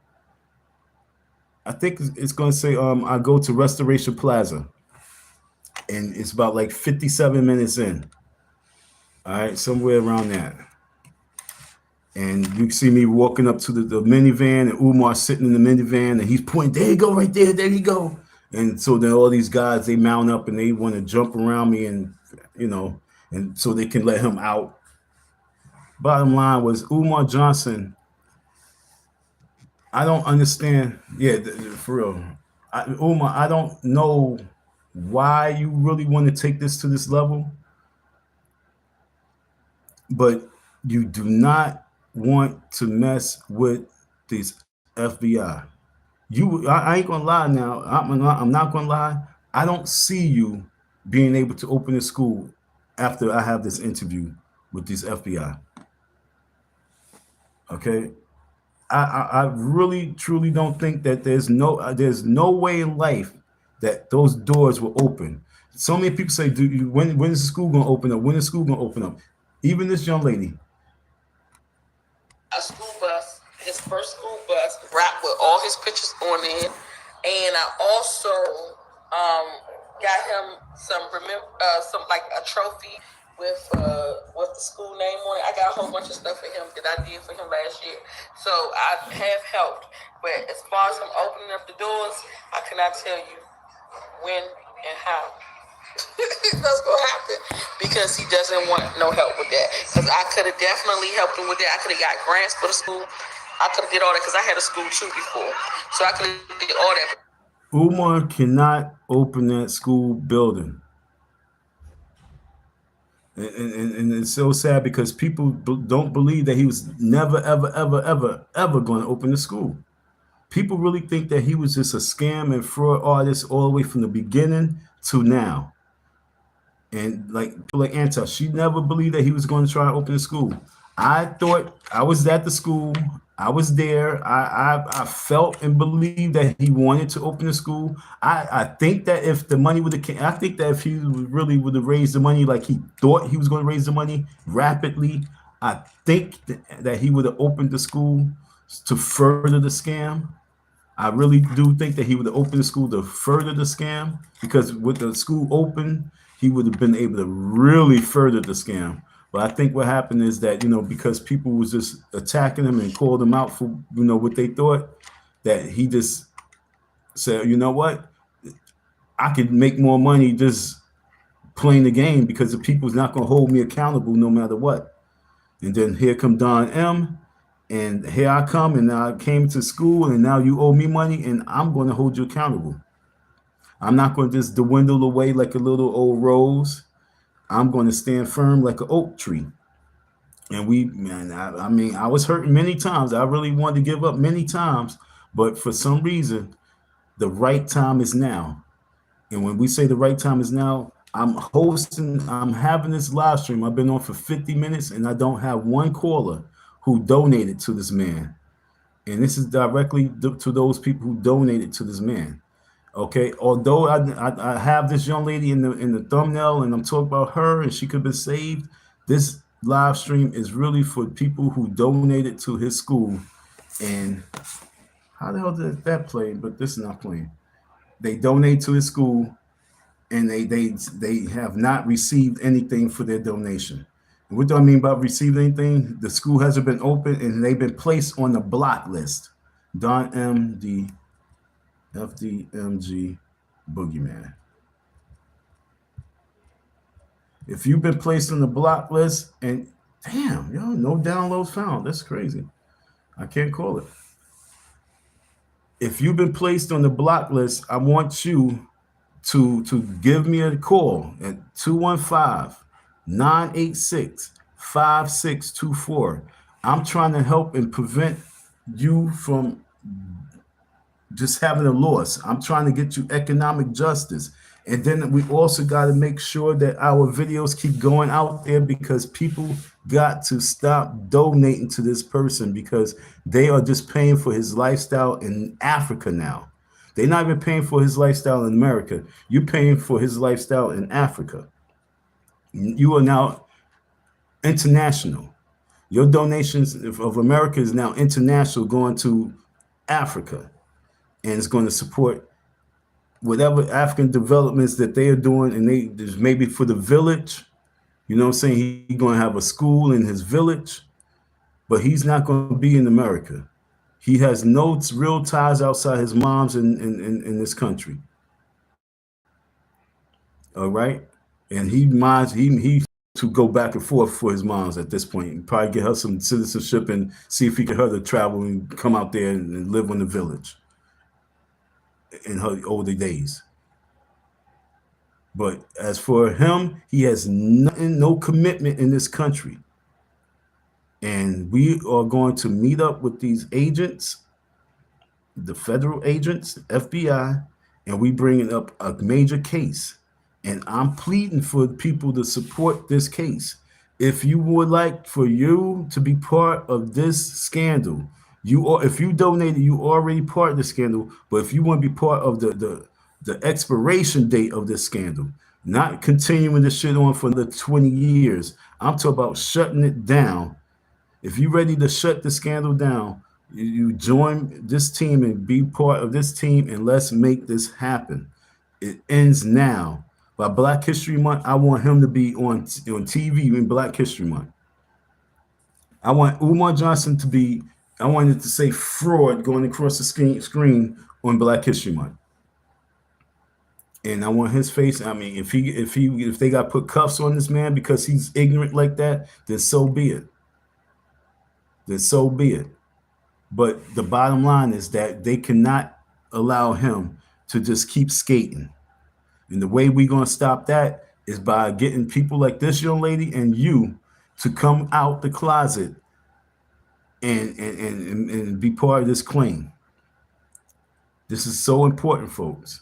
A: I think it's going to say I go to Restoration Plaza, and it's about like 57 minutes in. All right, somewhere around that. And you see me walking up to the minivan, and Umar sitting in the minivan, and he's pointing, there you go, right there, there you go. And so then all these guys, they mount up and they want to jump around me, and and so they can let him out. Bottom line was Umar Johnson. I don't understand. Yeah, for real. Umar, I don't know why you really want to take this to this level, but you do not want to mess with these FBI. I ain't gonna lie now. I'm not gonna lie. I don't see you being able to open a school after I have this interview with these FBI. Okay, I really truly don't think that there's no way in life that those doors will open. So many people say, when is the school gonna open up? When is school gonna open up? Even this young lady.
C: A school bus, his first school bus, wrapped with all his pictures on it, and I also got him some like a trophy with the school name on it. I got a whole bunch of stuff for him that I did for him last year, so I have helped. But as far as him opening up the doors, I cannot tell you when and how. That's gonna happen because he doesn't want no help with that. Because I could have definitely helped him with that. I could have got grants for the school. I could have did all that because I had a school too before, so I could have did all that.
A: Umar cannot open that school building, and it's so sad because people don't believe that he was never ever going to open the school. People really think that he was just a scam and fraud artist all the way from the beginning to now. And like people like Anta, she never believed that he was going to try to open a school. I thought I was at the school. I was there. I felt and believed that he wanted to open a school. I think that if the money would have, I think that if he really would have raised the money like he thought he was going to raise the money rapidly, I think that he would have opened the school to further the scam. I really do think that he would have opened the school to further the scam, because with the school open, he would have been able to really further the scam. But I think what happened is that, because people was just attacking him and called him out for, what they thought, that he just said, you know what, I could make more money just playing the game because the people's not going to hold me accountable no matter what. And then here come Don M. And here I come, and I came to school, and now you owe me money, and I'm going to hold you accountable. I'm not going to just dwindle away like a little old rose. I'm going to stand firm like an oak tree. And I mean, I was hurt many times. I really wanted to give up many times, but for some reason, the right time is now. And when we say the right time is now, I'm having this live stream. I've been on for 50 minutes and I don't have one caller who donated to this man. And this is directly to those people who donated to this man. Okay, although I have this young lady in the thumbnail and I'm talking about her and she could be saved, this live stream is really for people who donated to his school. And how the hell did that play? But this is not playing. They donate to his school and they have not received anything for their donation. And what do I mean by receive anything? The school hasn't been open and they've been placed on the block list. Don M, the FDMG Boogieman. If you've been placed on the block list and damn, yo, no downloads found. That's crazy. I can't call it. If you've been placed on the block list, I want you to give me a call at 215-986-5624. I'm trying to help and prevent you from just having a loss. I'm trying to get you economic justice. And then we also got to make sure that our videos keep going out there because people got to stop donating to this person because they are just paying for his lifestyle in Africa now. They're not even paying for his lifestyle in America. You're paying for his lifestyle in Africa. You are now international. Your donations of America is now international going to Africa. And it's going to support whatever African developments that they are doing. And there's maybe for the village, you know what I'm saying? He's going to have a school in his village, but he's not going to be in America. He has no real ties outside his mom's in this country. All right. And he to go back and forth for his moms at this point and probably get her some citizenship and see if he can her to travel and come out there and live in the village in her older days. But as for him, he has nothing, no commitment in this country. And we are going to meet up with these agents, the federal agents, FBI, and we bringing up a major case. And I'm pleading for people to support this case. If you would like for you to be part of this scandal, if you donated, you already part of the scandal. But if you want to be part of the expiration date of this scandal, not continuing this shit on for the 20 years, I'm talking about shutting it down. If you're ready to shut the scandal down, you join this team and be part of this team, and let's make this happen. It ends now. By Black History Month, I want him to be on TV in Black History Month. I want Umar Johnson to be, I wanted to say fraud going across the screen on Black History Month. And I want his face. I mean, if they got put cuffs on this man because he's ignorant like that, then so be it. Then so be it. But the bottom line is that they cannot allow him to just keep skating. And the way we're going to stop that is by getting people like this young lady and you to come out the closet and be part of this claim. This is so important, folks.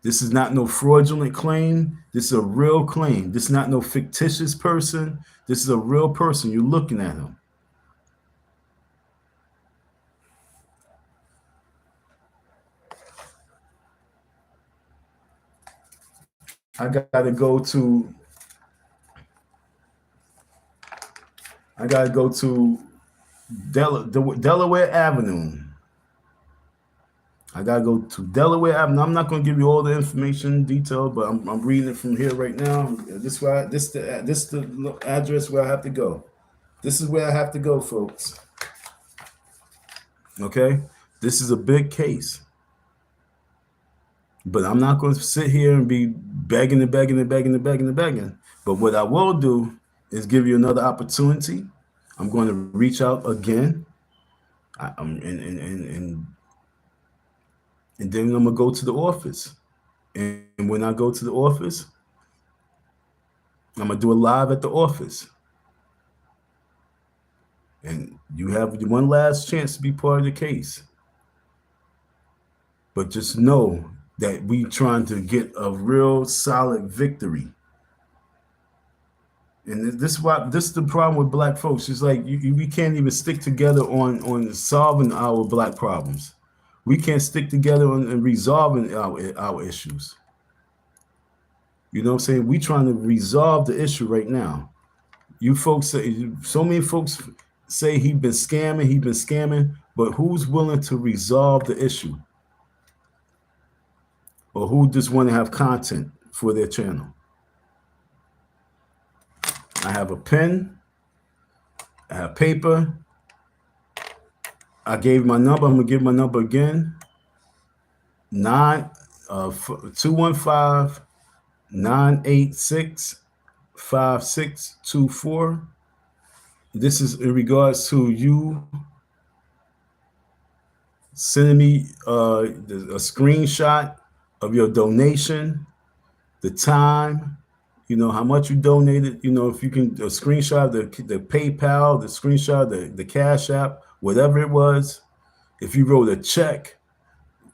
A: This is not no fraudulent claim. This is a real claim. This is not no fictitious person. This is a real person. You're looking at him. I gotta go to Delaware Avenue. I gotta go to Delaware Avenue. I'm not gonna give you all the information detail, but I'm reading it from here right now. This the address where I have to go. This is where I have to go, folks. Okay, this is a big case. But I'm not going to sit here and be begging. But what I will do is give you another opportunity. I'm going to reach out again. And then I'm going to go to the office. And when I go to the office, I'm gonna do a live at the office. And you have one last chance to be part of the case. But just know that we trying to get a real solid victory. And this is the problem with black folks. It's like we can't even stick together on solving our black problems. We can't stick together on resolving our issues. You know what I'm saying? We trying to resolve the issue right now. You folks say, so many folks say he's been scamming, but who's willing to resolve the issue? Or who just want to have content for their channel? I have a pen, I have paper. I gave my number. I'm gonna give my number again. 215-986-5624. This is in regards to you sending me a screenshot of your donation, the time, how much you donated, if you can, a screenshot, the PayPal, the screenshot, the Cash App, whatever it was. If you wrote a check,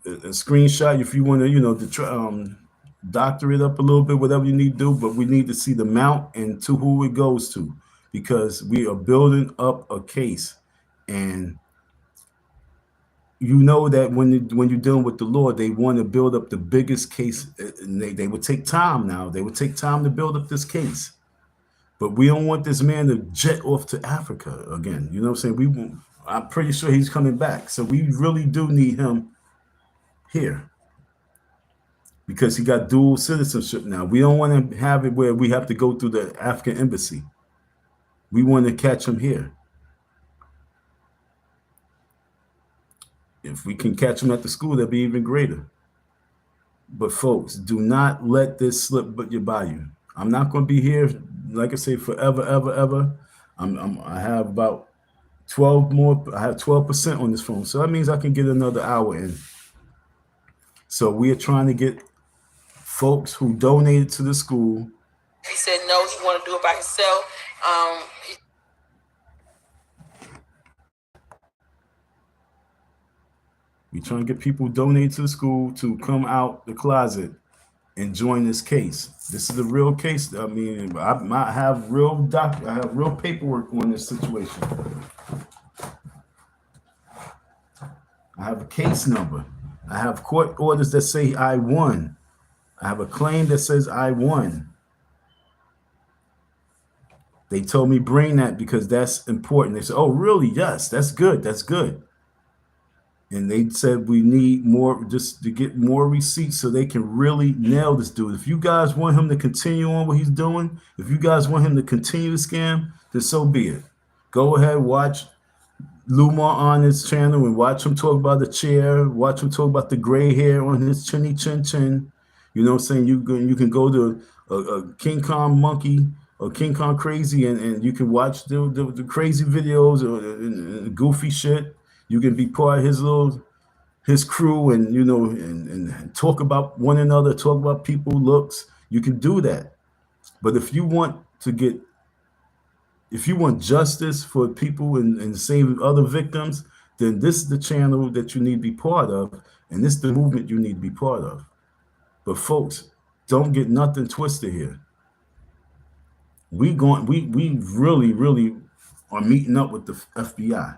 A: a screenshot, if you want to, doctor it up a little bit, whatever you need to do, but we need to see the amount and to who it goes to, because we are building up a case. And you know that when you're dealing with the Lord, they want to build up the biggest case, and they would take time now. They would take time to build up this case. But we don't want this man to jet off to Africa again. You know what I'm saying? I'm pretty sure he's coming back. So we really do need him here, because he got dual citizenship now. We don't want to have it where we have to go through the African embassy. We want to catch him here. If we can catch him at the school, that'd be even greater. But folks, do not let this slip by you. I'm not going to be here, like I say, forever, ever. I have about 12 more. I have 12% on this phone, so that means I can get another hour in. So we are trying to get folks who donated to the school.
C: He said no, he want to do it by himself.
A: We're trying to get people who donate to the school to come out the closet and join this case. This is a real case. I mean, I have real paperwork on this situation. I have a case number. I have court orders that say I won. I have a claim that says I won. They told me bring that because that's important. They said, oh, really? Yes, that's good. That's good. And they said we need more, just to get more receipts so they can really nail this dude. If you guys want him to continue on what he's doing, if you guys want him to continue the scam, then so be it. Go ahead, watch Lumar on his channel and watch him talk about the chair, watch him talk about the gray hair on his chinny chin. You know what I'm saying? You can go to a King Kong monkey or King Kong crazy and you can watch the crazy videos or goofy shit. You can be part of his crew and and talk about one another, talk about people looks. You can do that. But if you want justice for people and save other victims, then this is the channel that you need to be part of, and this is the movement you need to be part of. But folks, don't get nothing twisted here. We really are meeting up with the FBI.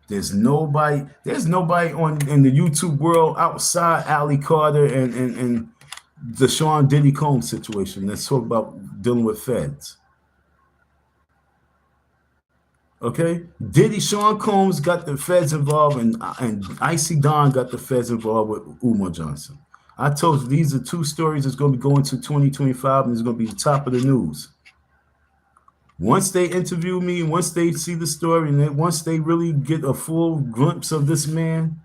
A: There's nobody in the YouTube world outside Ali Carter and the Sean Diddy Combs situation. Let's talk about dealing with feds. Okay, Sean Combs got the feds involved, and Icy Don got the feds involved with Umar Johnson. I told you these are two stories that's going to be going to 2025, and it's going to be the top of the news. Once they interview me, once they see the story, and once they really get a full glimpse of this man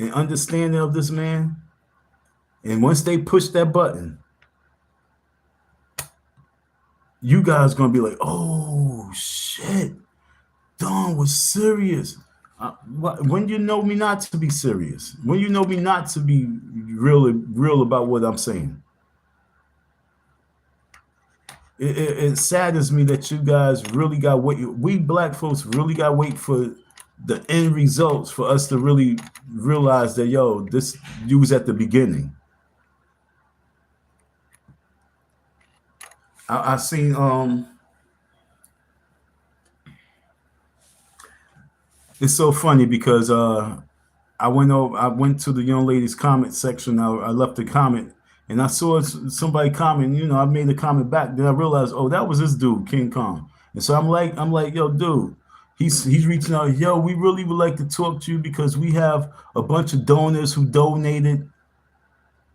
A: and understanding of this man, and once they push that button, you guys are going to be like, oh, shit, Don was serious. When you know me not to be serious, when you know me not to be real about what I'm saying, it saddens me that you guys really got wait. We black folks really got to wait for the end results for us to really realize that this you was at the beginning. I seen it's so funny because I went to the young lady's comment section. I left a comment and I saw somebody comment. I made a comment back. Then I realized, oh, that was this dude, King Kong. And so I'm like, yo, dude, he's reaching out. Yo, we really would like to talk to you because we have a bunch of donors who donated.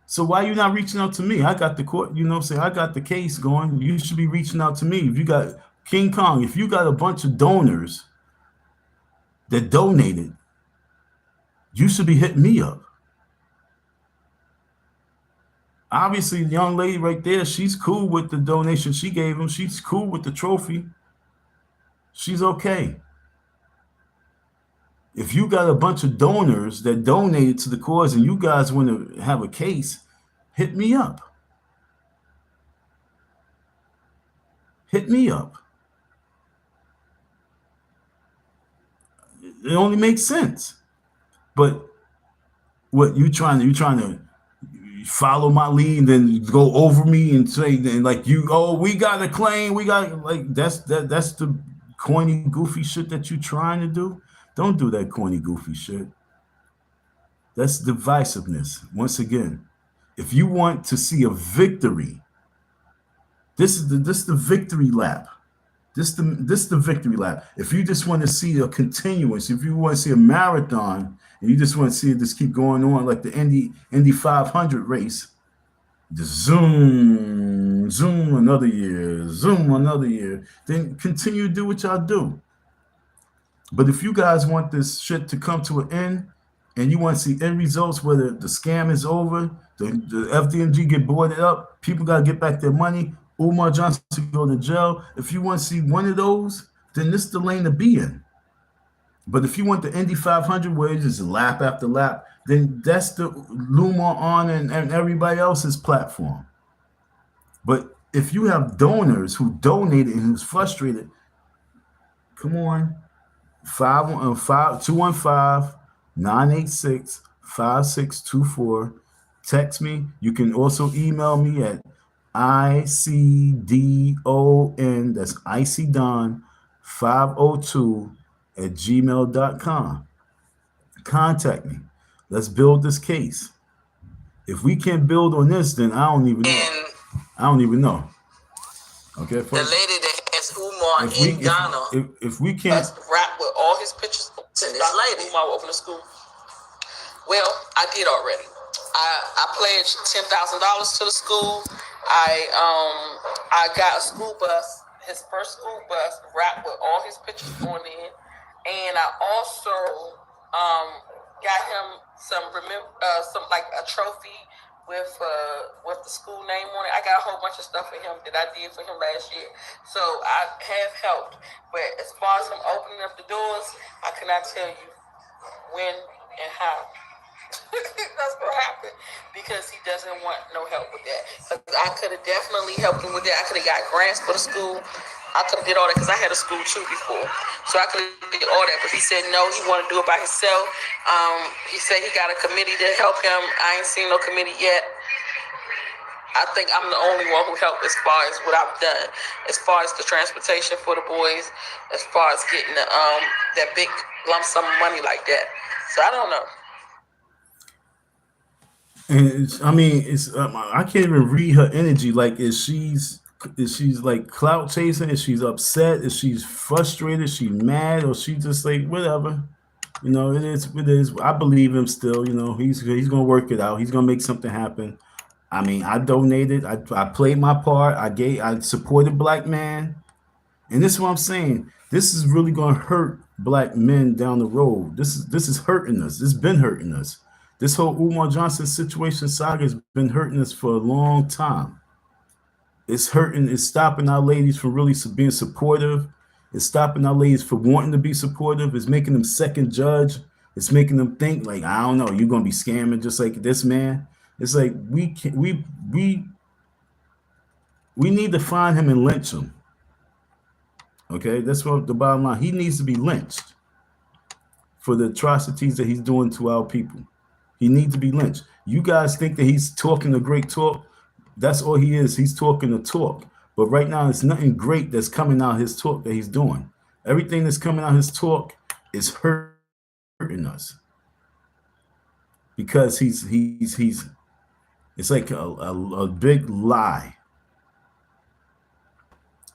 A: So why you not reaching out to me? I got the court. You know what I'm saying? I got the case going. You should be reaching out to me. If you got King Kong, if you got a bunch of donors that donated, you should be hitting me up. Obviously, the young lady right there, she's cool with the donation she gave him. She's cool with the trophy. She's okay. If you got a bunch of donors that donated to the cause and you guys want to have a case, hit me up. Hit me up. It only makes sense. But what you trying to follow my lead and then go over me and say and like we got a claim, we got like that's the corny goofy shit that you trying to do. Don't do that corny goofy shit. That's divisiveness. Once again, if you want to see a victory, this is the victory lap. This the victory lap. If you just want to see a continuance, if you want to see a marathon, and you just want to see it just keep going on like the Indy 500 race, just zoom another year, zoom another year, then continue to do what y'all do. But if you guys want this shit to come to an end, and you want to see end results, whether the scam is over, the FDMG get boarded up, people got to get back their money, Umar Johnson go to jail. If you want to see one of those, then this is the lane to be in. But if you want the Indy 500 where it's just lap after lap, then that's the Lumar on and everybody else's platform. But if you have donors who donated and who's frustrated, come on, 215-986-5624. Text me. You can also email me at ICDON, that's ICDon502 at gmail.com. Contact me. Let's build this case. If we can't build on this, then I don't even know. Okay,
C: folks? The lady that has Umar in Ghana.
A: If we can't
C: rap with all his pictures to this lady. Umar open the school. Well, I did already. I pledged $10,000 to the school. I got a school bus, his first school bus, wrapped with all his pictures on it, and I also got him some like a trophy with the school name on it. I got a whole bunch of stuff for him that I did for him last year, so I have helped. But as far as him opening up the doors, I cannot tell you when and how. That's what happened because he doesn't want no help with that. I could have definitely helped him with that. I could have got grants for the school. I could have did all that because I had a school too before, so I could have did all that. But he said no, he wanted to do it by himself. He said he got a committee to help him. I ain't seen no committee yet. I think I'm the only one who helped as far as what I've done, as far as the transportation for the boys, as far as getting that big lump sum of money like that. So I don't know.
A: And I can't even read her energy. Like, is she's like clout chasing? Is she's upset? Is she's frustrated? Is she mad? Or she just like whatever? It is. I believe him still. He's gonna work it out. He's gonna make something happen. I donated. I played my part. I supported black man, and this is what I'm saying. This is really gonna hurt black men down the road. This is hurting us. It's been hurting us. This whole Umar Johnson situation saga has been hurting us for a long time. It's hurting. It's stopping our ladies from really being supportive. It's stopping our ladies from wanting to be supportive. It's making them second judge. It's making them think like, I don't know, you're gonna be scamming just like this man. It's like we need to find him and lynch him. Okay, that's what the bottom line. He needs to be lynched for the atrocities that he's doing to our people. He needs to be lynched. You guys think that he's talking a great talk? That's all he is. He's talking a talk. But right now, it's nothing great that's coming out of his talk that he's doing. Everything that's coming out of his talk is hurting us because he's it's like a big lie.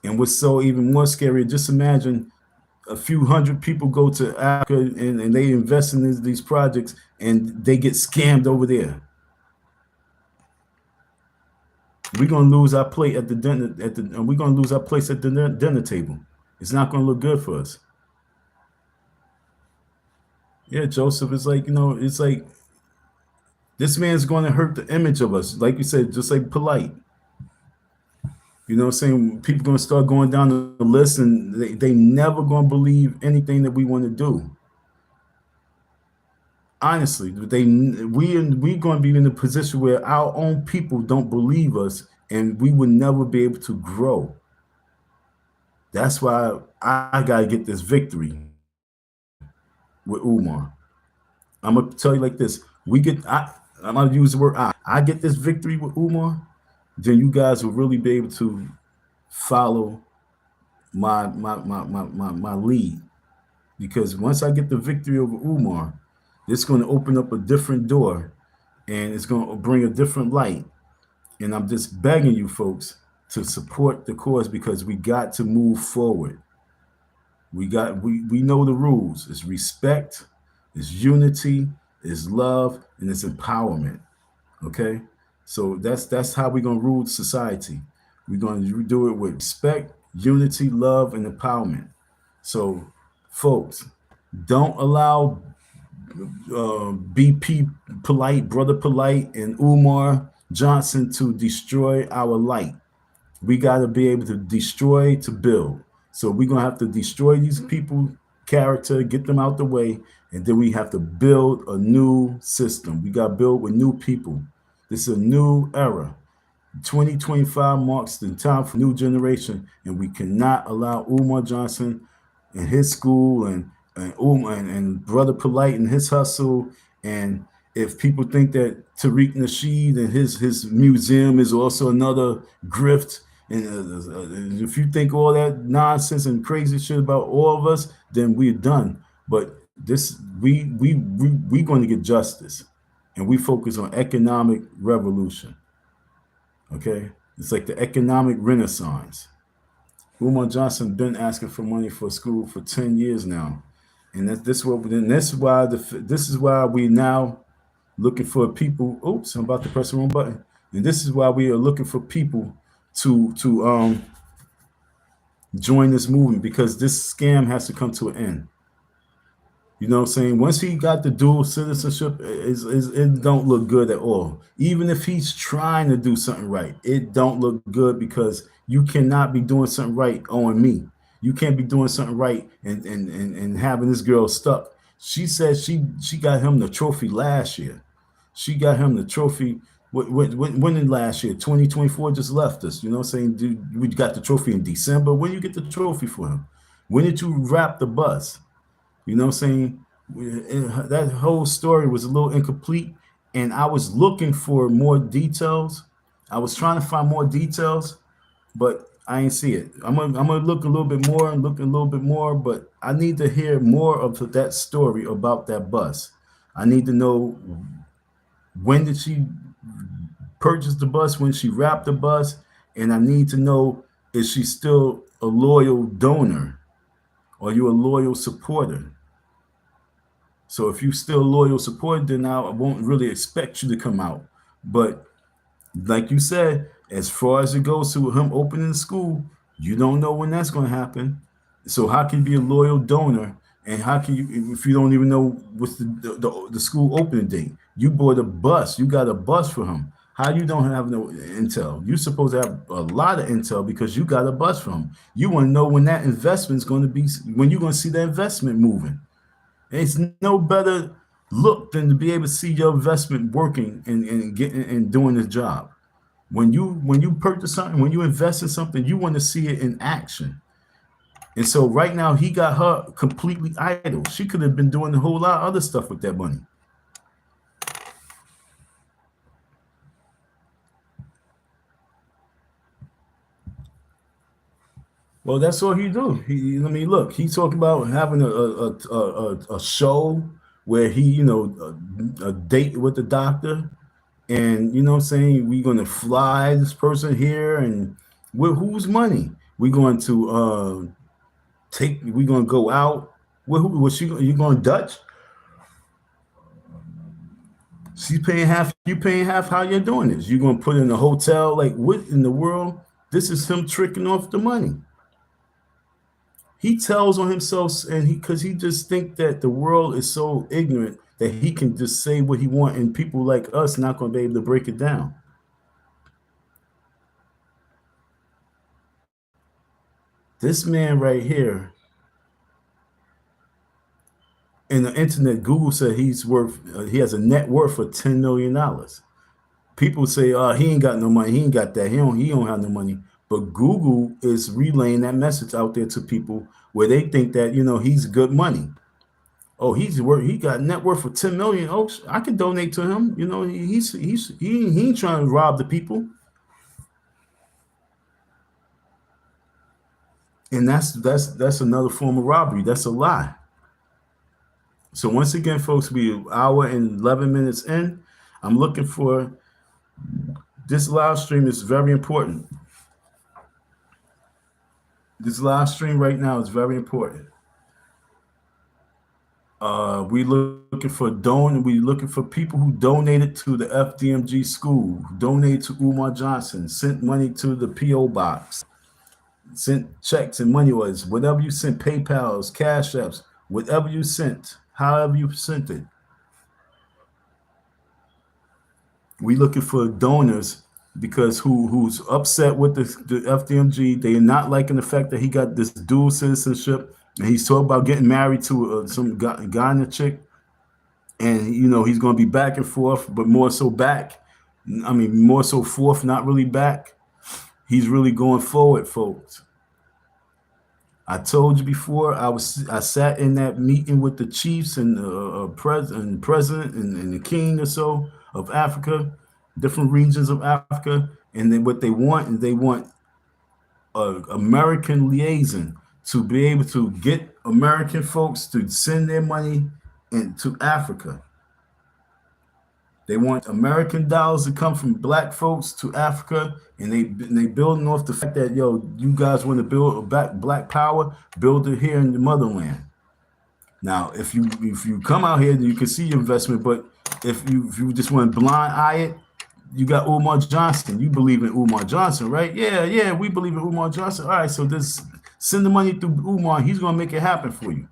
A: And what's so even more scary, just imagine a few hundred people go to Africa and they invest in these projects and they get scammed over there. We're gonna lose our plate at the dinner we're gonna lose our place at the dinner table. It's not gonna look good for us. Yeah, Joseph, it's like, it's like this man's gonna hurt the image of us, like you said, just like Polite. You know what I'm saying? People gonna start going down the list and they never gonna believe anything that we want to do. Honestly, we gonna be in a position where our own people don't believe us and we would never be able to grow. That's why I gotta get this victory with Umar. I'm gonna tell you like this. I'm gonna use the word I get this victory with Umar, then you guys will really be able to follow my lead. Because once I get the victory over Umar, it's going to open up a different door and it's going to bring a different light. And I'm just begging you folks to support the cause because we got to move forward. We know the rules. It's respect, it's unity, it's love, and it's empowerment. Okay? So that's how we're gonna rule society. We're gonna do it with respect, unity, love, and empowerment. So, folks, don't allow BP Polite, Brother Polite, and Umar Johnson to destroy our light. We got to be able to destroy to build. So we're gonna have to destroy these people character, get them out the way, and then we have to build a new system. We got to build with new people. This is a new era. 2025 marks the time for new generation, and we cannot allow Umar Johnson and his school and Umar and Brother Polite and his hustle. And if people think that Tariq Nasheed and his museum is also another grift, and if you think all that nonsense and crazy shit about all of us, then we're done. But we going to get justice. And we focus on economic revolution. Okay? It's like the economic renaissance. Umar Johnson been asking for money for school for 10 years now. And this is why we now looking for people. Oops, I'm about to press the wrong button. And this is why we are looking for people to join this movement, because this scam has to come to an end. You know what I'm saying? Once he got the dual citizenship, it don't look good at all. Even if he's trying to do something right, it don't look good, because you cannot be doing something right on me. You can't be doing something right and having this girl stuck. She said she got him the trophy last year. She got him the trophy when in last year? 2024 just left us. You know what I'm saying? Dude, we got the trophy in December. When you get the trophy for him? When did you wrap the bus? You know what I'm saying? That whole story was a little incomplete, and I was looking for more details. I was trying to find more details, but I ain't see it. I'm gonna look a little bit more, but I need to hear more of that story about that bus. I need to know, when did she purchase the bus, when she wrapped the bus, and I need to know, is she still a loyal donor? Are you a loyal supporter? So if you're still a loyal supporter, then I won't really expect you to come out. But like you said, as far as it goes to him opening the school, you don't know when that's going to happen. So how can you be a loyal donor? And how can you, if you don't even know what's the school opening date? You bought a bus. You got a bus for him. How you don't have no intel? You're supposed to have a lot of intel because you got a bus from 'em. You want to know when that investment's going to be, when you're going to see the investment moving. It's no better look than to be able to see your investment working and getting and doing the job. When you purchase something, when you invest in something, you want to see it in action. And so right now he got her completely idle. She could have been doing a whole lot of other stuff with that money. Well, that's all he do. I mean, look, he's talking about having a show where he, a date with the doctor, and you know what I'm saying, we're gonna fly this person here, and with whose money? We're going to we're gonna go out. With who? Was she? You going Dutch? She's paying half. You paying half. How you're doing this? You gonna put in a hotel? Like what in the world? This is him tricking off the money. He tells on himself, and because he just think that the world is so ignorant that he can just say what he want, and people like us not going to be able to break it down. This man right here, in the internet, Google said he's worth. He has a net worth of $10 million. People say, "Oh, he ain't got no money. He ain't got that. He don't have no money." But Google is relaying that message out there to people where they think that he's good money. Oh, he got net worth of 10 million. Oh, I can donate to him. He ain't trying to rob the people. And that's another form of robbery. That's a lie. So once again, folks, we an hour and 11 minutes in. I'm looking for this live stream is very important. This live stream right now is very important. We looking for people who donated to the FDMG school, who donated to Umar Johnson, sent money to the PO box, sent checks and money orders, whatever you sent, PayPal's, Cash Apps, whatever you sent, however you sent it. We looking for donors because who's upset with the FDMG. They are not liking the fact that he got this dual citizenship. And he's talking about getting married to some guy and a chick. And, he's going to be back and forth, but more so back. I mean, more so forth, not really back. He's really going forward, folks. I told you before, I sat in that meeting with the chiefs and the president and the king or so of Africa, different regions of Africa. And then what they want an American liaison to be able to get American folks to send their money into Africa. They want American dollars to come from black folks to Africa, and they building off the fact that you guys want to build black power, build it here in the motherland. Now, if you come out here, you can see your investment, but if you just want to blind eye it, you got Umar Johnson. You believe in Umar Johnson, right? Yeah, we believe in Umar Johnson. All right, so just send the money through Umar. He's gonna make it happen for you.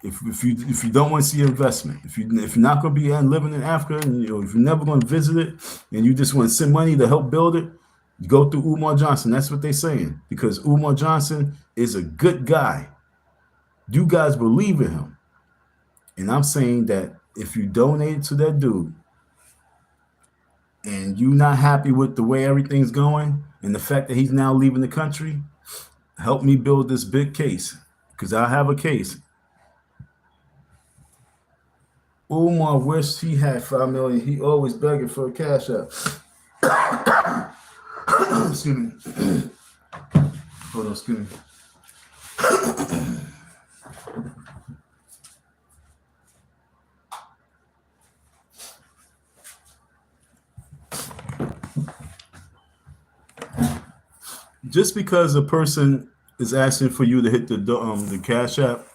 A: If you don't want to see your investment, if you're not gonna be living in Africa, and if you're never gonna visit it, and you just want to send money to help build it, you go through Umar Johnson. That's what they're saying, because Umar Johnson is a good guy. You guys believe in him, and I'm saying that if you donate to that dude, and you're not happy with the way everything's going and the fact that he's now leaving the country, help me build this big case, because I have a case. Umar wished he had 5 million. He always begging for a cash out. Excuse me. Hold on, excuse me. Just because a person is asking for you to hit the Cash App,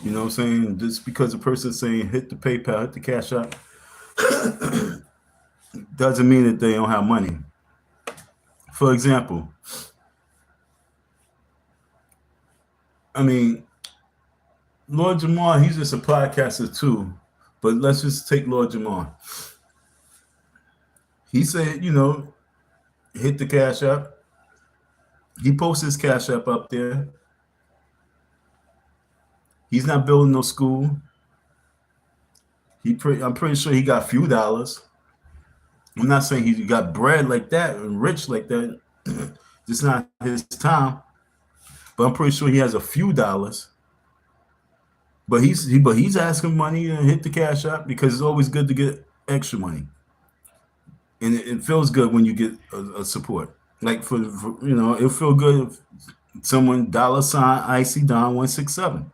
A: you know what I'm saying? Just because a person is saying hit the PayPal, hit the Cash App, doesn't mean that they don't have money. For example, I mean, Lord Jamar, he's just a podcaster too, but let's just take Lord Jamar. he said, hit the Cash App. He posts his Cash App up there. He's not building no school. I'm pretty sure he got a few dollars. I'm not saying he got bread like that and rich like that. It's not his time. But I'm pretty sure he has a few dollars. But he's asking money to hit the Cash App because it's always good to get extra money, and it feels good when you get a support. Like for it feel good if someone $ Icy Don 167.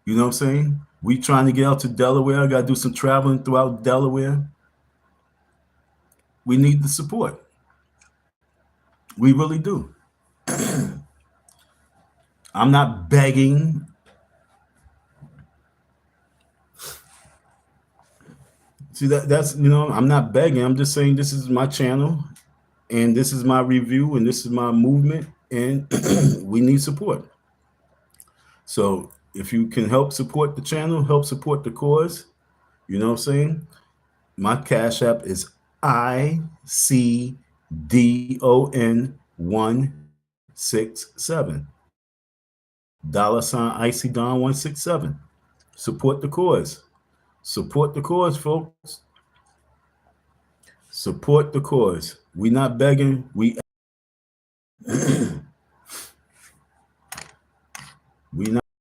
A: You know what I'm saying? We trying to get out to Delaware. I gotta do some traveling throughout Delaware. We need the support. We really do. I'm not begging. See that's I'm not begging. I'm just saying this is my channel and this is my review and this is my movement and we need support. So if you can help support the channel, help support the cause, you know what I'm saying? My Cash App is ICDON167. $ Icy Don 167. Support the cause. Support the cause, folks. Support the cause. We not begging. We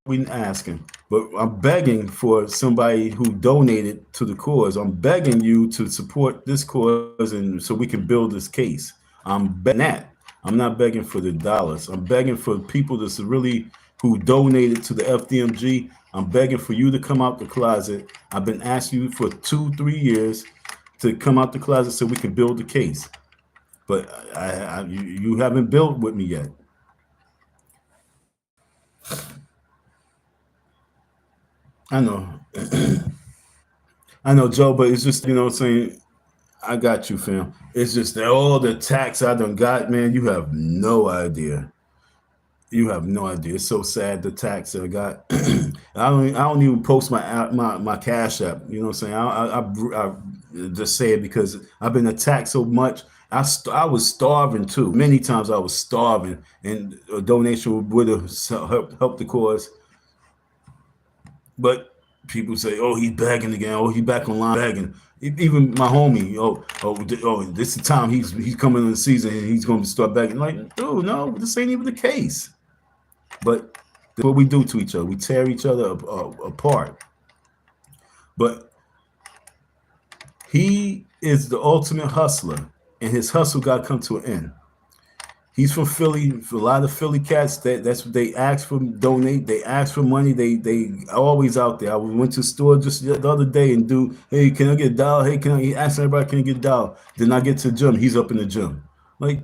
A: we asking, but I'm begging for somebody who donated to the cause. I'm begging you to support this cause, and so we can build this case. I'm begging that. I'm not begging for the dollars. I'm begging for people that's really who donated to the FDMG. I'm begging for you to come out the closet. I've been asking you for 2-3 years to come out the closet so we can build the case, but you haven't built with me yet. I know. I know, Joe, but it's just, what I'm saying, I got you, fam. It's just that all the tax I done got, man, you have no idea. You have no idea. It's so sad, the tax that I got. I don't even post my Cash App. You know what I'm saying? I just say it because I've been attacked so much. I was starving too. Many times I was starving, and a donation would have helped the cause. But people say, "Oh, he's begging again. Oh, he's back online begging." Even my homie, this is the time he's coming in the season and he's going to start begging. Like, dude, no, this ain't even the case. But that's what we do to each other. We tear each other apart. But he is the ultimate hustler, and his hustle got to come to an end. He's from Philly. For a lot of Philly cats, that's what they ask for. Donate. They ask for money. They always out there. I went to the store just the other day and hey, can I get a dollar? Hey, he asked everybody, can I get a dollar? Then I get to the gym. He's up in the gym. Like,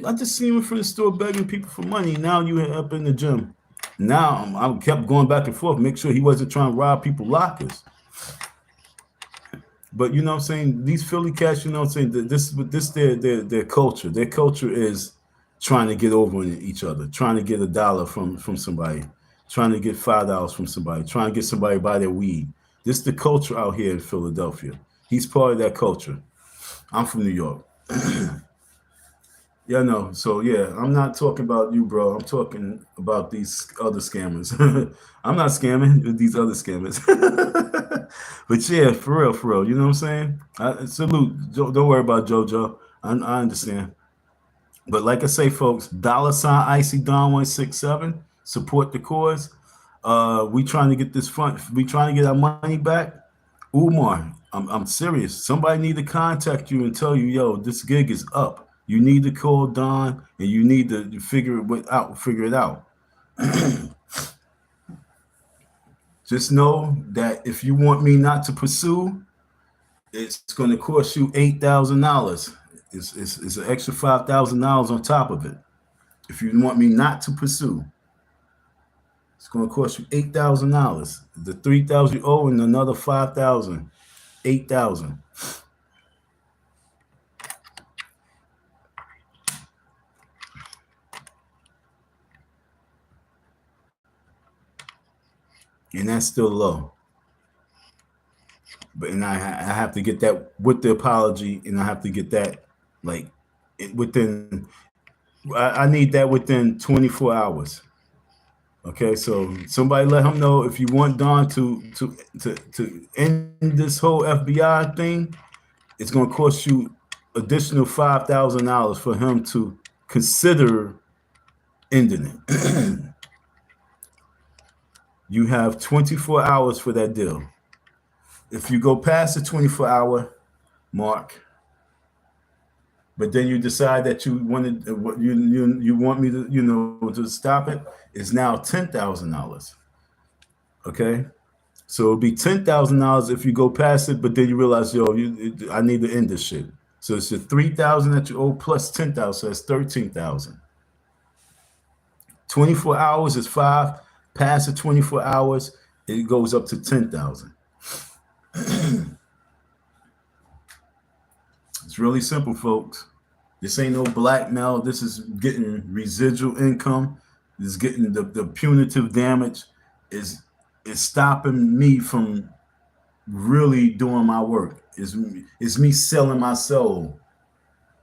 A: I just seen him from the store begging people for money. Now you up in the gym. Now I kept going back and forth, make sure he wasn't trying to rob people lockers. But you know what I'm saying? These Philly cats, you know what I'm saying? This their culture. Their culture is trying to get over on each other, trying to get a dollar from somebody, trying to get $5 from somebody, trying to get somebody to buy their weed. This is the culture out here in Philadelphia. He's part of that culture. I'm from New York. Yeah, no. So yeah, I'm not talking about you, bro. I'm talking about these other scammers. I'm not scamming with these other scammers. But yeah, for real. You know what I'm saying? Salute. Don't worry about JoJo. I understand. But like I say, folks, $ Icy Don 167. Support the cause. We trying to get this front. We trying to get our money back. Umar, I'm serious. Somebody need to contact you and tell you, yo, this gig is up. You need to call Don and you need to figure it out. Just know that if you want me not to pursue, it's going to cost you $8,000. It's an extra $5,000 on top of it. If you want me not to pursue, it's going to cost you $8,000. The $3,000 you owe and another $5,000, $8,000. And that's still low. But and I have to get that with the apology, and I have to get that like within. I need that within 24 hours. Okay, so somebody let him know if you want Don to end this whole FBI thing, it's going to cost you additional $5,000 for him to consider ending it. You have 24 hours for that deal. If you go past the 24-hour mark, but then you decide that you wanted you want me to stop it, it's now $10,000. Okay, so it'll be $10,000 if you go past it, but then you realize, I need to end this shit. So it's the $3,000 that you owe plus $10,000, so that's $13,000. 24 hours is 5. Past the 24 hours, it goes up to 10,000. It's really simple, folks. This ain't no blackmail. This is getting residual income. This is getting the punitive damage. Is stopping me from really doing my work. It's me selling my soul.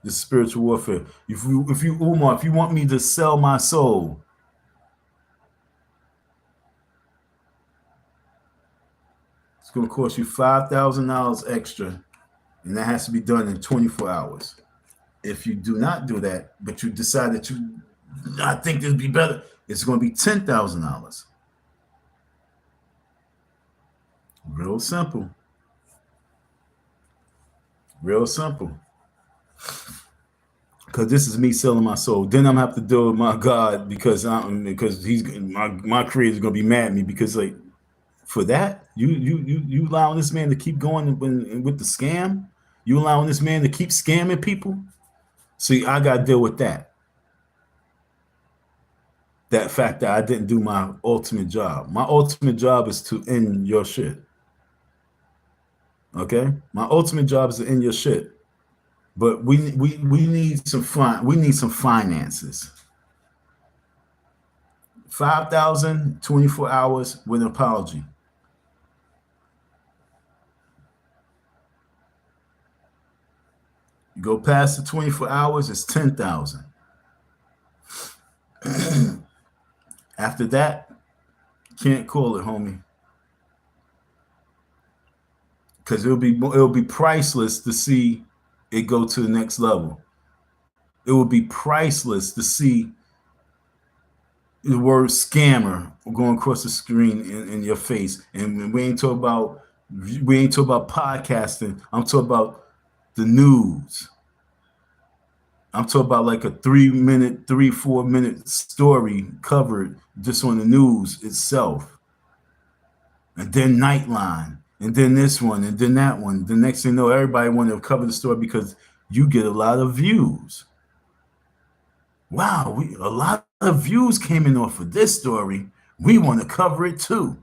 A: The spiritual warfare. If you Umar, if you want me to sell my soul, it's going to cost you $5,000 extra, and that has to be done in 24 hours. If you do not do that, but you decide that I think this would be better, it's going to be $10,000. Real simple. Real simple. Because this is me selling my soul. Then I'm gonna have to deal with my God because he's my creator's gonna be mad at me because like for that you allowing this man to keep going with the scam. You allowing this man to keep scamming people. See, I gotta deal with that. That fact that I didn't do my ultimate job. My ultimate job is to end your shit. Okay, my ultimate job is to end your shit, but we need some finances. 5,000, 24 hours with an apology. You go past the 24 hours, it's 10,000. After that, can't call it, homie. Because it'll be priceless to see it go to the next level. It will be priceless to see the word scammer going across the screen in your face. And we ain't talking about podcasting. I'm talking about the news. I'm talking about like a 3-4 minute story covered just on the news itself. And then Nightline. And then this one, and then that one. The next thing you know, everybody want to cover the story because you get a lot of views. Wow, a lot of views came in off of this story. We want to cover it too.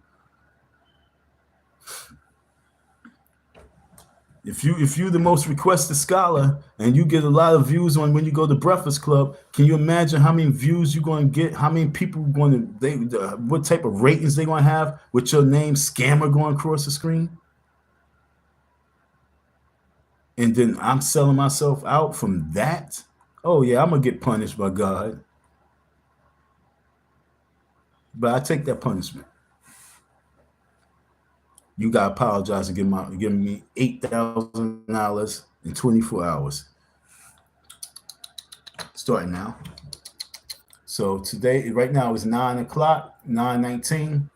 A: If you're the most requested scholar and you get a lot of views on when you go to Breakfast Club, can you imagine how many views you're going to get? How many people what type of ratings they're going to have with your name scammer going across the screen? And then I'm selling myself out from that. Oh yeah, I'm gonna get punished by God, but I take that punishment. You gotta apologize and give me $8,000 in 24 hours. Starting now. So today, right now, is 9 o'clock, 9:19.